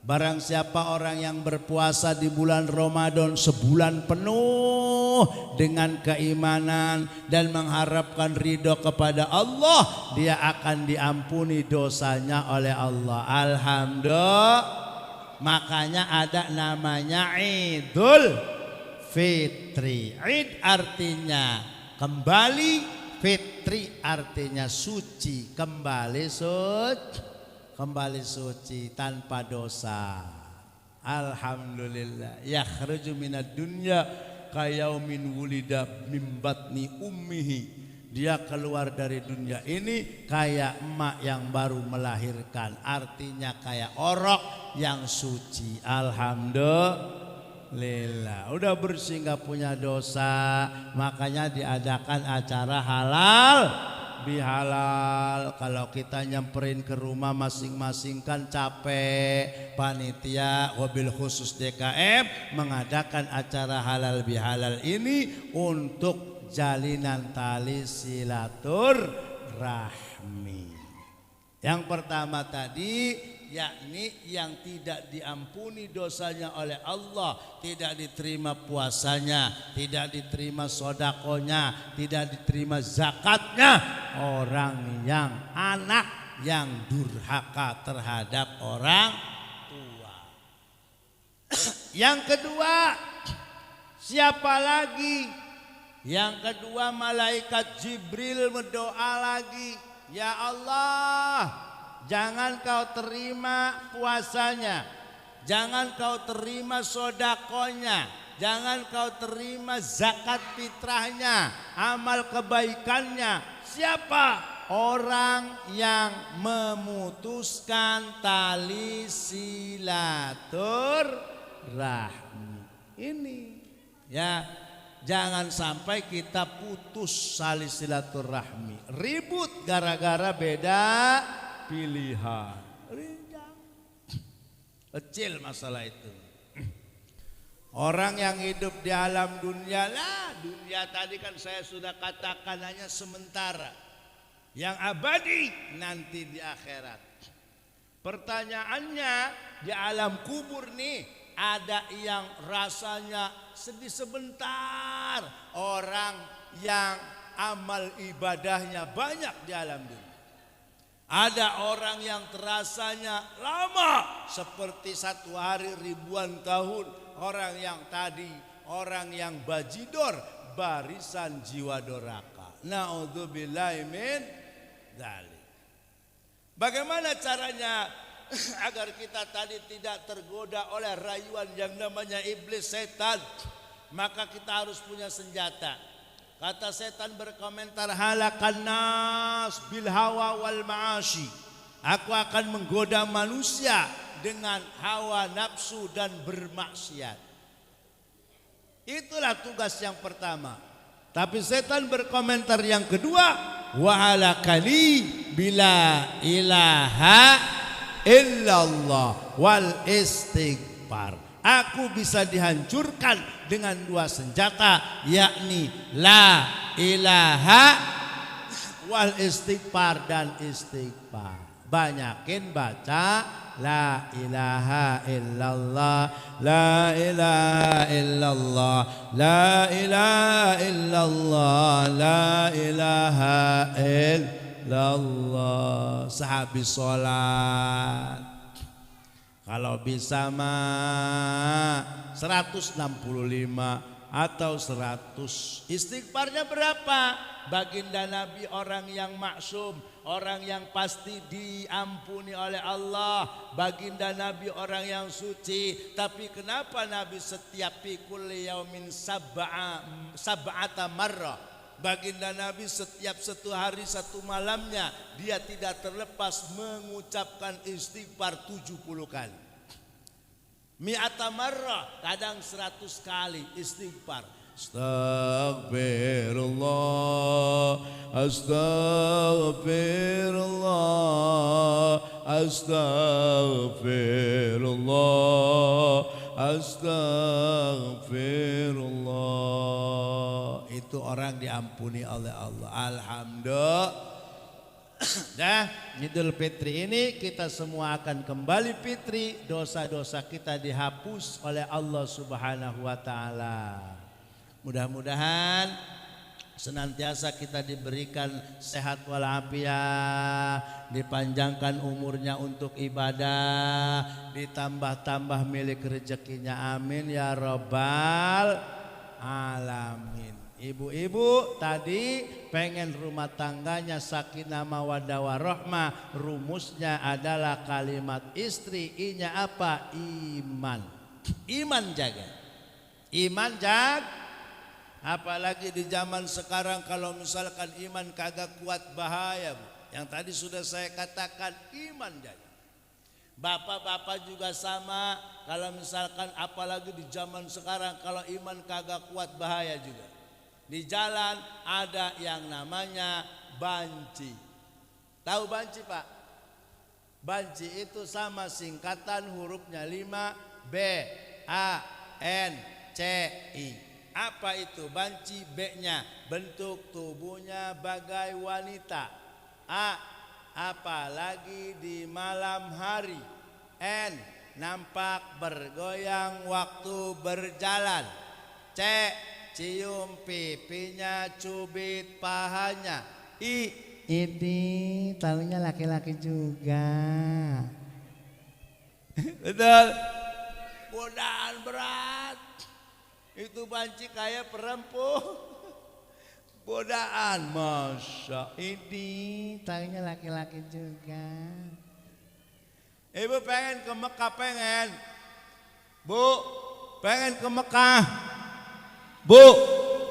Barang siapa orang yang berpuasa di bulan Ramadan sebulan penuh dengan keimanan dan mengharapkan ridho kepada Allah, dia akan diampuni dosanya oleh Allah. Alhamdulillah. Makanya ada namanya Idul Fitri. Id artinya kembali, Fitri artinya suci, kembali suci tanpa dosa. Alhamdulillah. Yakhruju minad dunya kayaumin wulida min batni ummihi. Dia keluar dari dunia ini kayak emak yang baru melahirkan. Artinya kayak orok yang suci. Alhamdulillah. Udah bersih gak punya dosa, makanya diadakan acara halal bihalal. Kalau kita nyamperin ke rumah masing-masing kan capek. Panitia wabil khusus DKM mengadakan acara halal bihalal ini untuk jalinan tali silaturahmi. Yang pertama tadi yakni yang tidak diampuni dosanya oleh Allah, tidak diterima puasanya, tidak diterima sodakonya, tidak diterima zakatnya, orang yang anak yang durhaka terhadap orang tua. Yang kedua, siapa lagi? Yang kedua, malaikat Jibril berdoa lagi, ya Allah, jangan kau terima puasanya, jangan kau terima sodakonya, jangan kau terima zakat fitrahnya, amal kebaikannya. Siapa? Orang yang memutuskan tali silaturahmi. Ini ya, jangan sampai kita putus tali silaturahmi, ribut gara-gara beda pilihan. Kecil masalah itu. Orang yang hidup di alam dunia lah, dunia tadi kan saya sudah katakan hanya sementara. Yang abadi nanti di akhirat. Pertanyaannya, di alam kubur nih ada yang rasanya sedih sebentar, orang yang amal ibadahnya banyak di alam dunia. Ada orang yang terasanya lama seperti 1 hari ribuan tahun. Orang yang tadi, orang yang bajidor, barisan jiwa doraka. Na'udzubillahi min dzalik. Bagaimana caranya agar kita tadi tidak tergoda oleh rayuan yang namanya iblis setan? Maka kita harus punya senjata. Kata setan berkomentar, halakan nas bil hawa wal ma'ashi. Aku akan menggoda manusia dengan hawa nafsu dan bermaksiat. Itulah tugas yang pertama. Tapi setan berkomentar yang kedua, wa halakani bila ilaha illallah wal istighfar. Aku bisa dihancurkan dengan 2 senjata, yakni la ilaha wal istighfar dan istighfar. Banyakin baca la ilaha illallah, la ilaha illallah, la ilaha illallah, la ilaha illallah. Sehabis sholat, kalau bisa mah 165 atau 100. Istighfarnya berapa? Baginda Nabi orang yang maksum, orang yang pasti diampuni oleh Allah. Baginda Nabi orang yang suci. Tapi kenapa Nabi setiap pikul yaumin sab'ata marrah? Baginda Nabi setiap 1 hari 1 malamnya dia tidak terlepas mengucapkan istighfar 70 kali. Mi'ata marrah, kadang 100 kali istighfar. Astaghfirullah, astaghfirullah, astaghfirullah, astaghfirullah. Itu orang diampuni oleh Allah. Alhamdulillah. Dah, Idul Fitri ini kita semua akan kembali fitri, dosa-dosa kita dihapus oleh Allah Subhanahu wa taala. Mudah-mudahan senantiasa kita diberikan sehat walafiat, dipanjangkan umurnya untuk ibadah, ditambah-tambah milik rezekinya, amin ya rabbal alamin. Ibu-ibu tadi pengen rumah tangganya sakinah mawaddah warahmah, rumusnya adalah kalimat istri, I-nya apa? Iman. Iman jaga. Iman jaga. Apalagi di zaman sekarang kalau misalkan iman kagak kuat bahaya, Bu. Yang tadi sudah saya katakan, iman jaga. Bapak-bapak juga sama, kalau misalkan apalagi di zaman sekarang kalau iman kagak kuat bahaya juga. Di jalan ada yang namanya banci. Tahu banci, Pak? Banci itu sama singkatan hurufnya 5, B, A, N, C, I. Apa itu banci? B-nya bentuk tubuhnya bagai wanita. A, apalagi di malam hari. N. Nampak bergoyang waktu berjalan. C. Cium pipinya, cubit pahanya. I. Ini tahunya laki-laki juga. Betul. Godaan berat. Itu banci kayak perempuan. Godaan, masya. Ini tahunya laki-laki juga. Ibu pengen ke Mekah, pengen. Bu, pengen ke Mekah. Bu,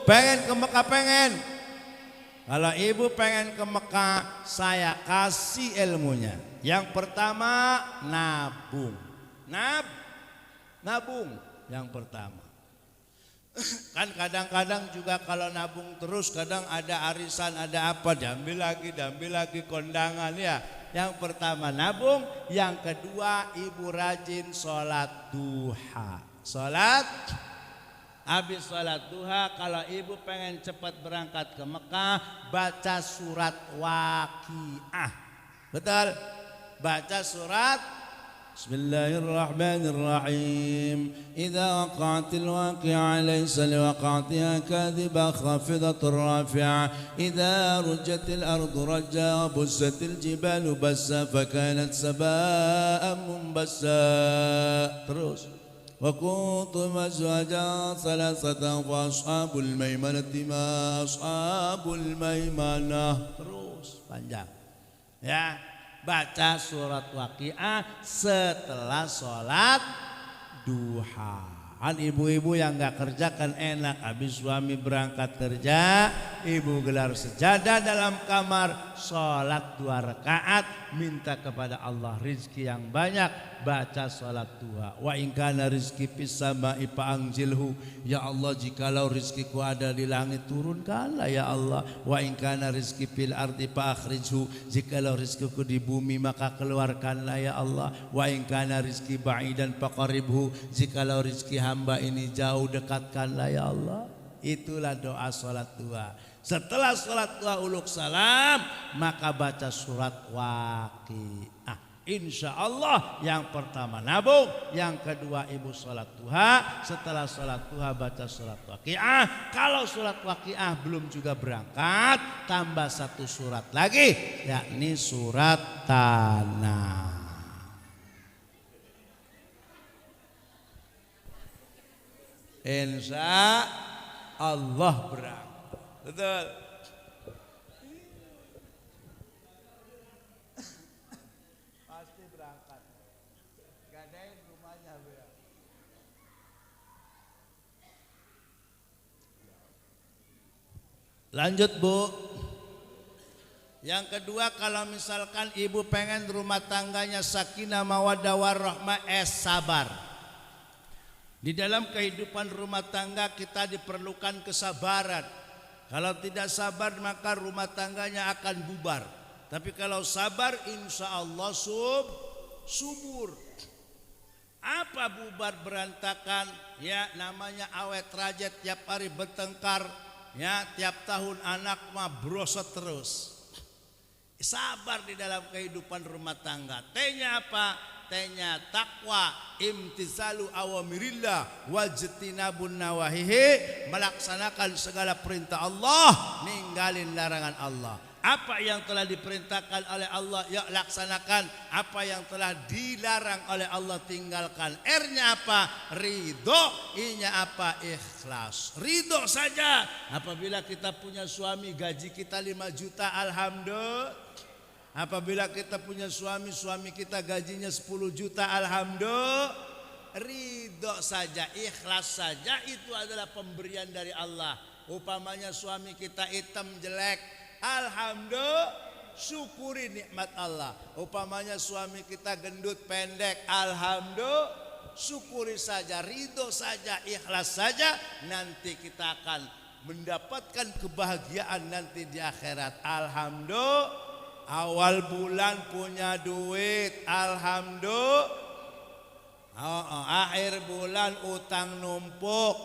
pengen ke Mekah, pengen. Kalau ibu pengen ke Mekah, saya kasih ilmunya. Yang pertama, nabung. Nabung yang pertama. Kan kadang-kadang juga kalau nabung terus, kadang ada arisan, ada apa, diambil lagi kondangan ya. Yang pertama nabung, yang kedua ibu rajin sholat duha. Habis sholat duha, kalau ibu pengen cepat berangkat ke Mekah, baca surat Waqiah. Betul? Baca surat Bismillahirrahmanirrahim. Idza waqa'atil waqi'ah laysa liwaqa'atiha kadhiba khafidatur rafi'ah. Idza rujjatil ardu rajja wa bussatil jibalu bassa fakanat saba'an munbassa. Terus. Wa kuntum azwajan salasatan fa ashabul maimanati ma ashabul maimanah. Terus panjang. Ya. Baca surat Waqiah setelah sholat duha. Kan ibu-ibu yang gak kerja kan enak. Habis suami berangkat kerja, ibu gelar sejadah dalam kamar, sholat 2 rakaat, minta kepada Allah rizki yang banyak, baca sholat duha. Wa in kana rizki fis sama'i fa'anzilhu. Ya Allah, jikalau rizkiku ada di langit, turunkanlah ya Allah. Wa in kana rizki fil ardi fa'akhrijhu. Jikalau rizkiku di bumi, maka keluarkanlah ya Allah. Wa in kana rizki ba'idan faqaribhu. Jikalau rizki hamba ini jauh, dekatkanlah ya Allah. Itulah doa sholat duha. Setelah sholat duha uluk salam, maka baca surat Waqiah. Insya Allah yang pertama nabung, yang kedua ibu sholat duha. Setelah sholat duha baca surat Waqiah. Kalau surat Waqiah belum juga berangkat, tambah 1 surat lagi, yakni surat Tanah. Insya Allah berangkat. Betul. Pasti berangkat. Gadain rumahnya ya. Lanjut Bu. Yang kedua, kalau misalkan ibu pengen rumah tangganya sakinah mawaddah warahmah, sabar. Di dalam kehidupan rumah tangga kita diperlukan kesabaran. Kalau tidak sabar maka rumah tangganya akan bubar. Tapi kalau sabar insya Allah subur. Apa bubar berantakan? Ya namanya awet rajet, tiap hari bertengkar. Ya tiap tahun anak mah brosot terus. Sabar di dalam kehidupan rumah tangga. T-nya apa? T-nya takwa, imtisalu awamirillah, wajtinabun nawahihi, melaksanakan segala perintah Allah, ninggalin larangan Allah. Apa yang telah diperintahkan oleh Allah, ya laksanakan. Apa yang telah dilarang oleh Allah, tinggalkan. R-nya apa? Ridho. I-nya apa? Ikhlas. Ridho saja. Apabila kita punya suami gaji kita 5 juta, alhamdulillah. Apabila kita punya suami kita gajinya 10 juta, alhamdulillah. Ridho saja, ikhlas saja, itu adalah pemberian dari Allah. Upamanya suami kita hitam jelek, alhamdulillah, syukuri nikmat Allah. Upamanya suami kita gendut pendek, alhamdulillah, syukuri saja, ridho saja, ikhlas saja. Nanti kita akan mendapatkan kebahagiaan nanti di akhirat. Alhamdulillah. Awal bulan punya duit, alhamdulillah. Akhir bulan utang numpuk.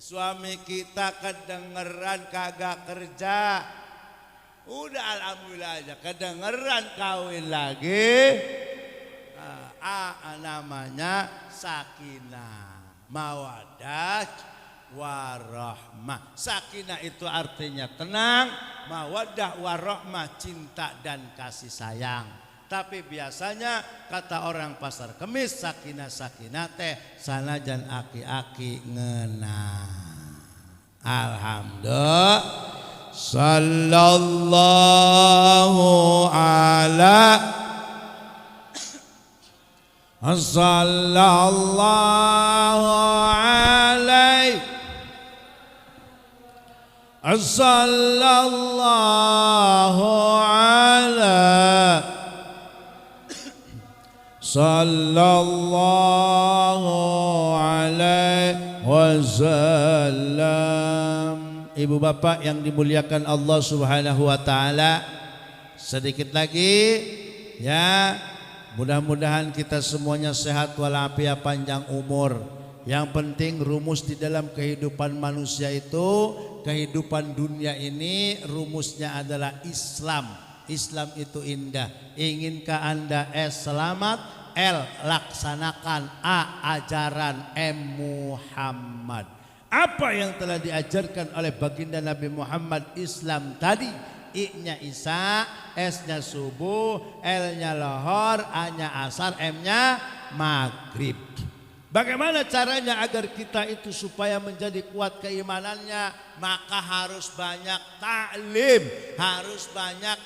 Suami kita kedengeran kagak kerja, Udah alhamdulillah aja, kedengeran kawin lagi. Namanya sakinah, mawaddah, warahmah. Sakinah itu artinya tenang, mawaddah warahmah cinta dan kasih sayang. Tapi biasanya kata orang pasar kemis, sakinah teh sanajan aki-aki ngeunah. Alhamdulillah. Sallallahu ala sallallahu alaihi sallallahu ala sallallahu alaihi wasallam. Ibu bapak yang dimuliakan Allah Subhanahu wa taala, sedikit lagi ya. Mudah-mudahan kita semuanya sehat walafiat panjang umur. Yang penting rumus di dalam kehidupan manusia itu, kehidupan dunia ini rumusnya adalah Islam. Islam itu indah. Inginkah Anda selamat? Laksanakan ajaran Muhammad. Apa yang telah diajarkan oleh baginda Nabi Muhammad Islam tadi? I-nya Isya, S-nya subuh, L-nya lohor, A-nya asar, M-nya maghrib. Bagaimana caranya agar kita itu supaya menjadi kuat keimanannya? Maka harus banyak taklim, harus banyak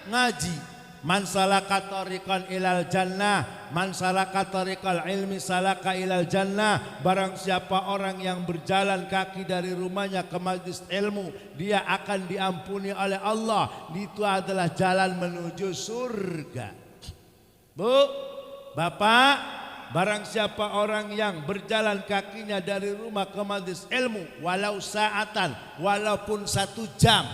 ngaji. Man salaka tariqan ilal jannah, man salaka tariqal ilmi salaka ilal jannah. Barang siapa orang yang berjalan kaki dari rumahnya ke majelis ilmu, dia akan diampuni oleh Allah. Itu adalah jalan menuju surga. Bu, bapak, barang siapa orang yang berjalan kakinya dari rumah ke majelis ilmu, walau saatan, walaupun 1 jam,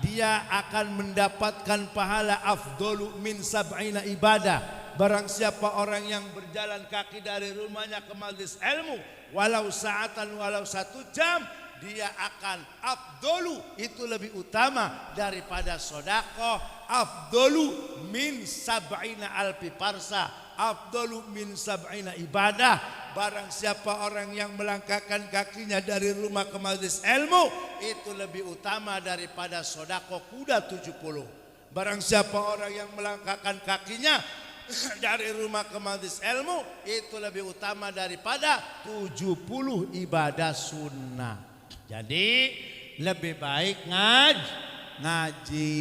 dia akan mendapatkan pahala afdolu min sab'ina ibadah. Barang siapa orang yang berjalan kaki dari rumahnya ke majelis ilmu, walau saatan, walau 1 jam, dia akan afdolu, itu lebih utama daripada sedekah. Afdolu min sab'ina alfi parsa, afdolu min sab'ina ibadah. Barang siapa orang yang melangkahkan kakinya dari rumah ke majelis ilmu, itu lebih utama daripada sedekah kuda 70. Barang siapa orang yang melangkahkan kakinya dari rumah ke majelis ilmu, itu lebih utama daripada 70 ibadah sunnah. Jadi lebih baik ngaji,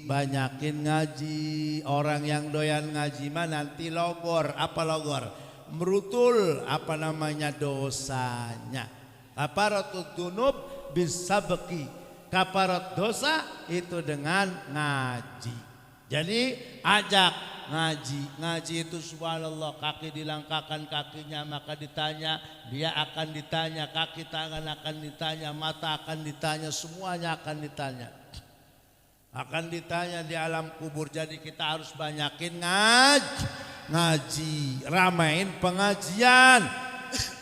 banyakin ngaji. Orang yang doyan ngaji mah nanti logor. Apa logor? Merutul apa namanya dosanya. Kafaratut dzunub bisabqi. Kafarat dosa itu dengan ngaji. Jadi ajak ngaji itu subhanallah, kaki dilangkahkan kakinya maka ditanya, dia akan ditanya, kaki tangan akan ditanya, mata akan ditanya, semuanya akan ditanya. Akan ditanya di alam kubur. Jadi kita harus banyakin ngaji, ramein pengajian.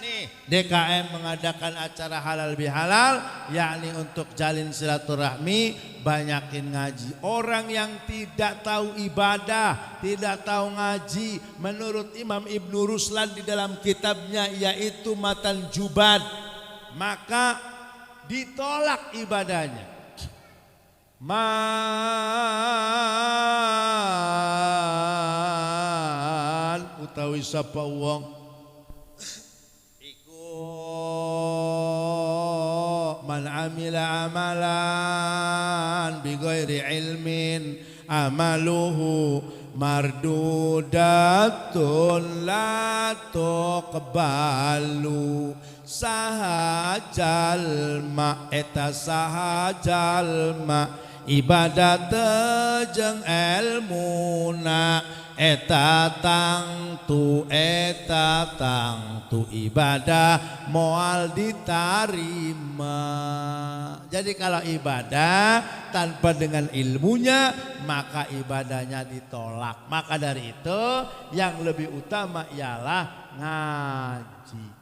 Nih DKM mengadakan acara halal bihalal, yakni untuk jalin silaturahmi, banyakin ngaji. Orang yang tidak tahu ibadah, tidak tahu ngaji, menurut Imam Ibnu Ruslan di dalam kitabnya yaitu Matan Jubad, maka ditolak ibadahnya. Man utawi sapa wong iku man amila amalan bi ghairi ilmin amaluhu mardudatun la tuqbalu. Sahajal ma eta sahajal ma ibadat jeung elmuna eta tangtu ibadah moal ditarima. Jadi kalau ibadah tanpa dengan ilmunya maka ibadahnya ditolak. Maka dari itu yang lebih utama ialah ngaji.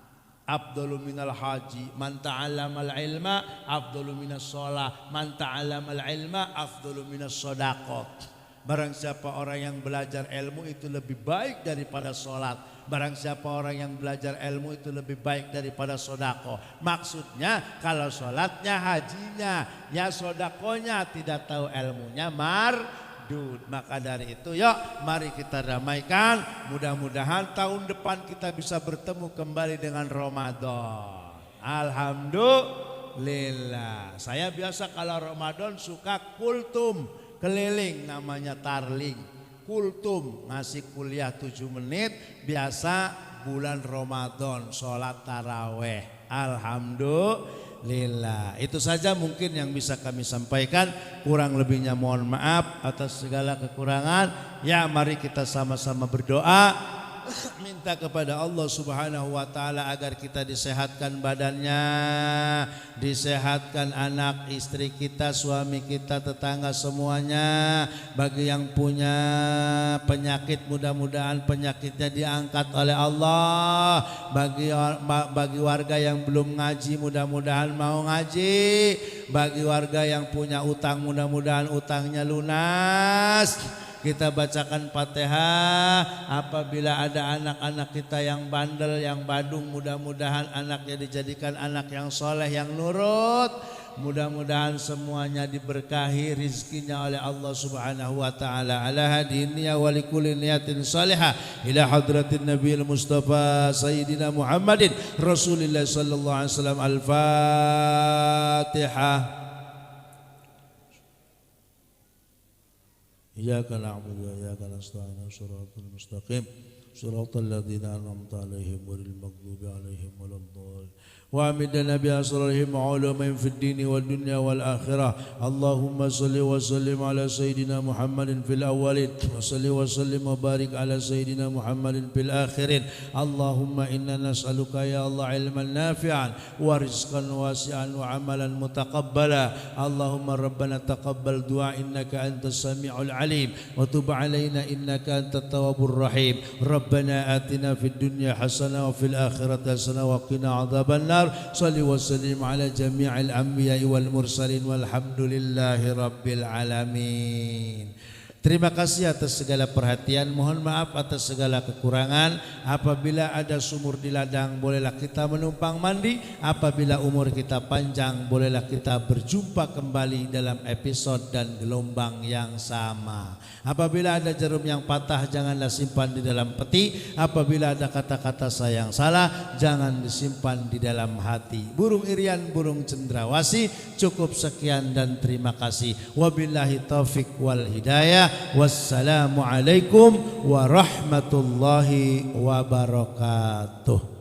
afdalu minal haji, man ta'allamal ilma afdalu minas shalah, man ta'allamal ilma afdalu minas shadaqah. Barang siapa orang yang belajar ilmu itu lebih baik daripada sholat. Barang siapa orang yang belajar ilmu itu lebih baik daripada sodako. Maksudnya kalau sholatnya, hajinya, ya sodakonya, tidak tahu ilmunya mardud. Maka dari itu yuk mari kita damaikan. Mudah-mudahan tahun depan kita bisa bertemu kembali dengan Ramadan. Alhamdulillah. Saya biasa kalau Ramadan suka kultum, keliling, namanya tarling. Kultum, ngasih kuliah 7 menit. Biasa bulan Ramadan sholat taraweh. Alhamdulillah. Itu saja mungkin yang bisa kami sampaikan. Kurang lebihnya mohon maaf atas segala kekurangan. Ya mari kita sama-sama berdoa, minta kepada Allah Subhanahu wa ta'ala agar kita disehatkan badannya, disehatkan anak, istri kita, suami kita, tetangga semuanya. Bagi yang punya penyakit mudah-mudahan penyakitnya diangkat oleh Allah. Bagi warga yang belum ngaji mudah-mudahan mau ngaji. Bagi warga yang punya utang mudah-mudahan utangnya lunas. Kita bacakan Fatihah. Apabila ada anak-anak kita yang bandel, yang badung, mudah-mudahan anaknya dijadikan anak yang soleh, yang nurut. Mudah-mudahan semuanya diberkahi rizkinya oleh Allah Subhanahu wa ta'ala. Ala hadiniya wa likulli niyatin salihah ila hadratin Nabi Mustafa Sayyidina Muhammadin Rasulullah sallallahu alaihi wasallam. Al-Fatihah. Iyyaka na'budu wa iyyaka nasta'in shiratal mustaqim shiratal ladzina an'amta 'alaihim ghairil maghdubi 'alaihim waladdallin. Wa amidna bi asrarihim ulumin fid dini wal dunya wal akhirah. Allahumma shalli wa sallim ala sayyidina Muhammadin fil awwalin wa shalli wa sallim wa barik ala sayyidina Muhammadin fil akhirin. Allahumma inna nas'aluka ya Allah ilman nafi'an wa rizqan wasi'an wa amalan mutaqabbala. Allahumma rabbana taqabbal du'a innaka antas sami'ul alim wa tub 'alaina innaka antat tawwabur rahim. Rabbana atina fid dunya hasanah wa fil akhirati hasanah wa qina adzabannar. Salli wa sallim ala jami'il anbiya'i wal mursalin walhamdulillahi rabbil alamin. Terima kasih atas segala perhatian. Mohon maaf atas segala kekurangan. Apabila ada sumur di ladang, bolehlah kita menumpang mandi. Apabila umur kita panjang, bolehlah kita berjumpa kembali dalam episode dan gelombang yang sama. Apabila ada jarum yang patah, janganlah simpan di dalam peti. Apabila ada kata-kata saya yang salah, jangan disimpan di dalam hati. Burung irian, burung cendrawasih. Cukup sekian dan terima kasih. Wabillahi taufik wal hidayah. Wassalamualaikum warahmatullahi wabarakatuh.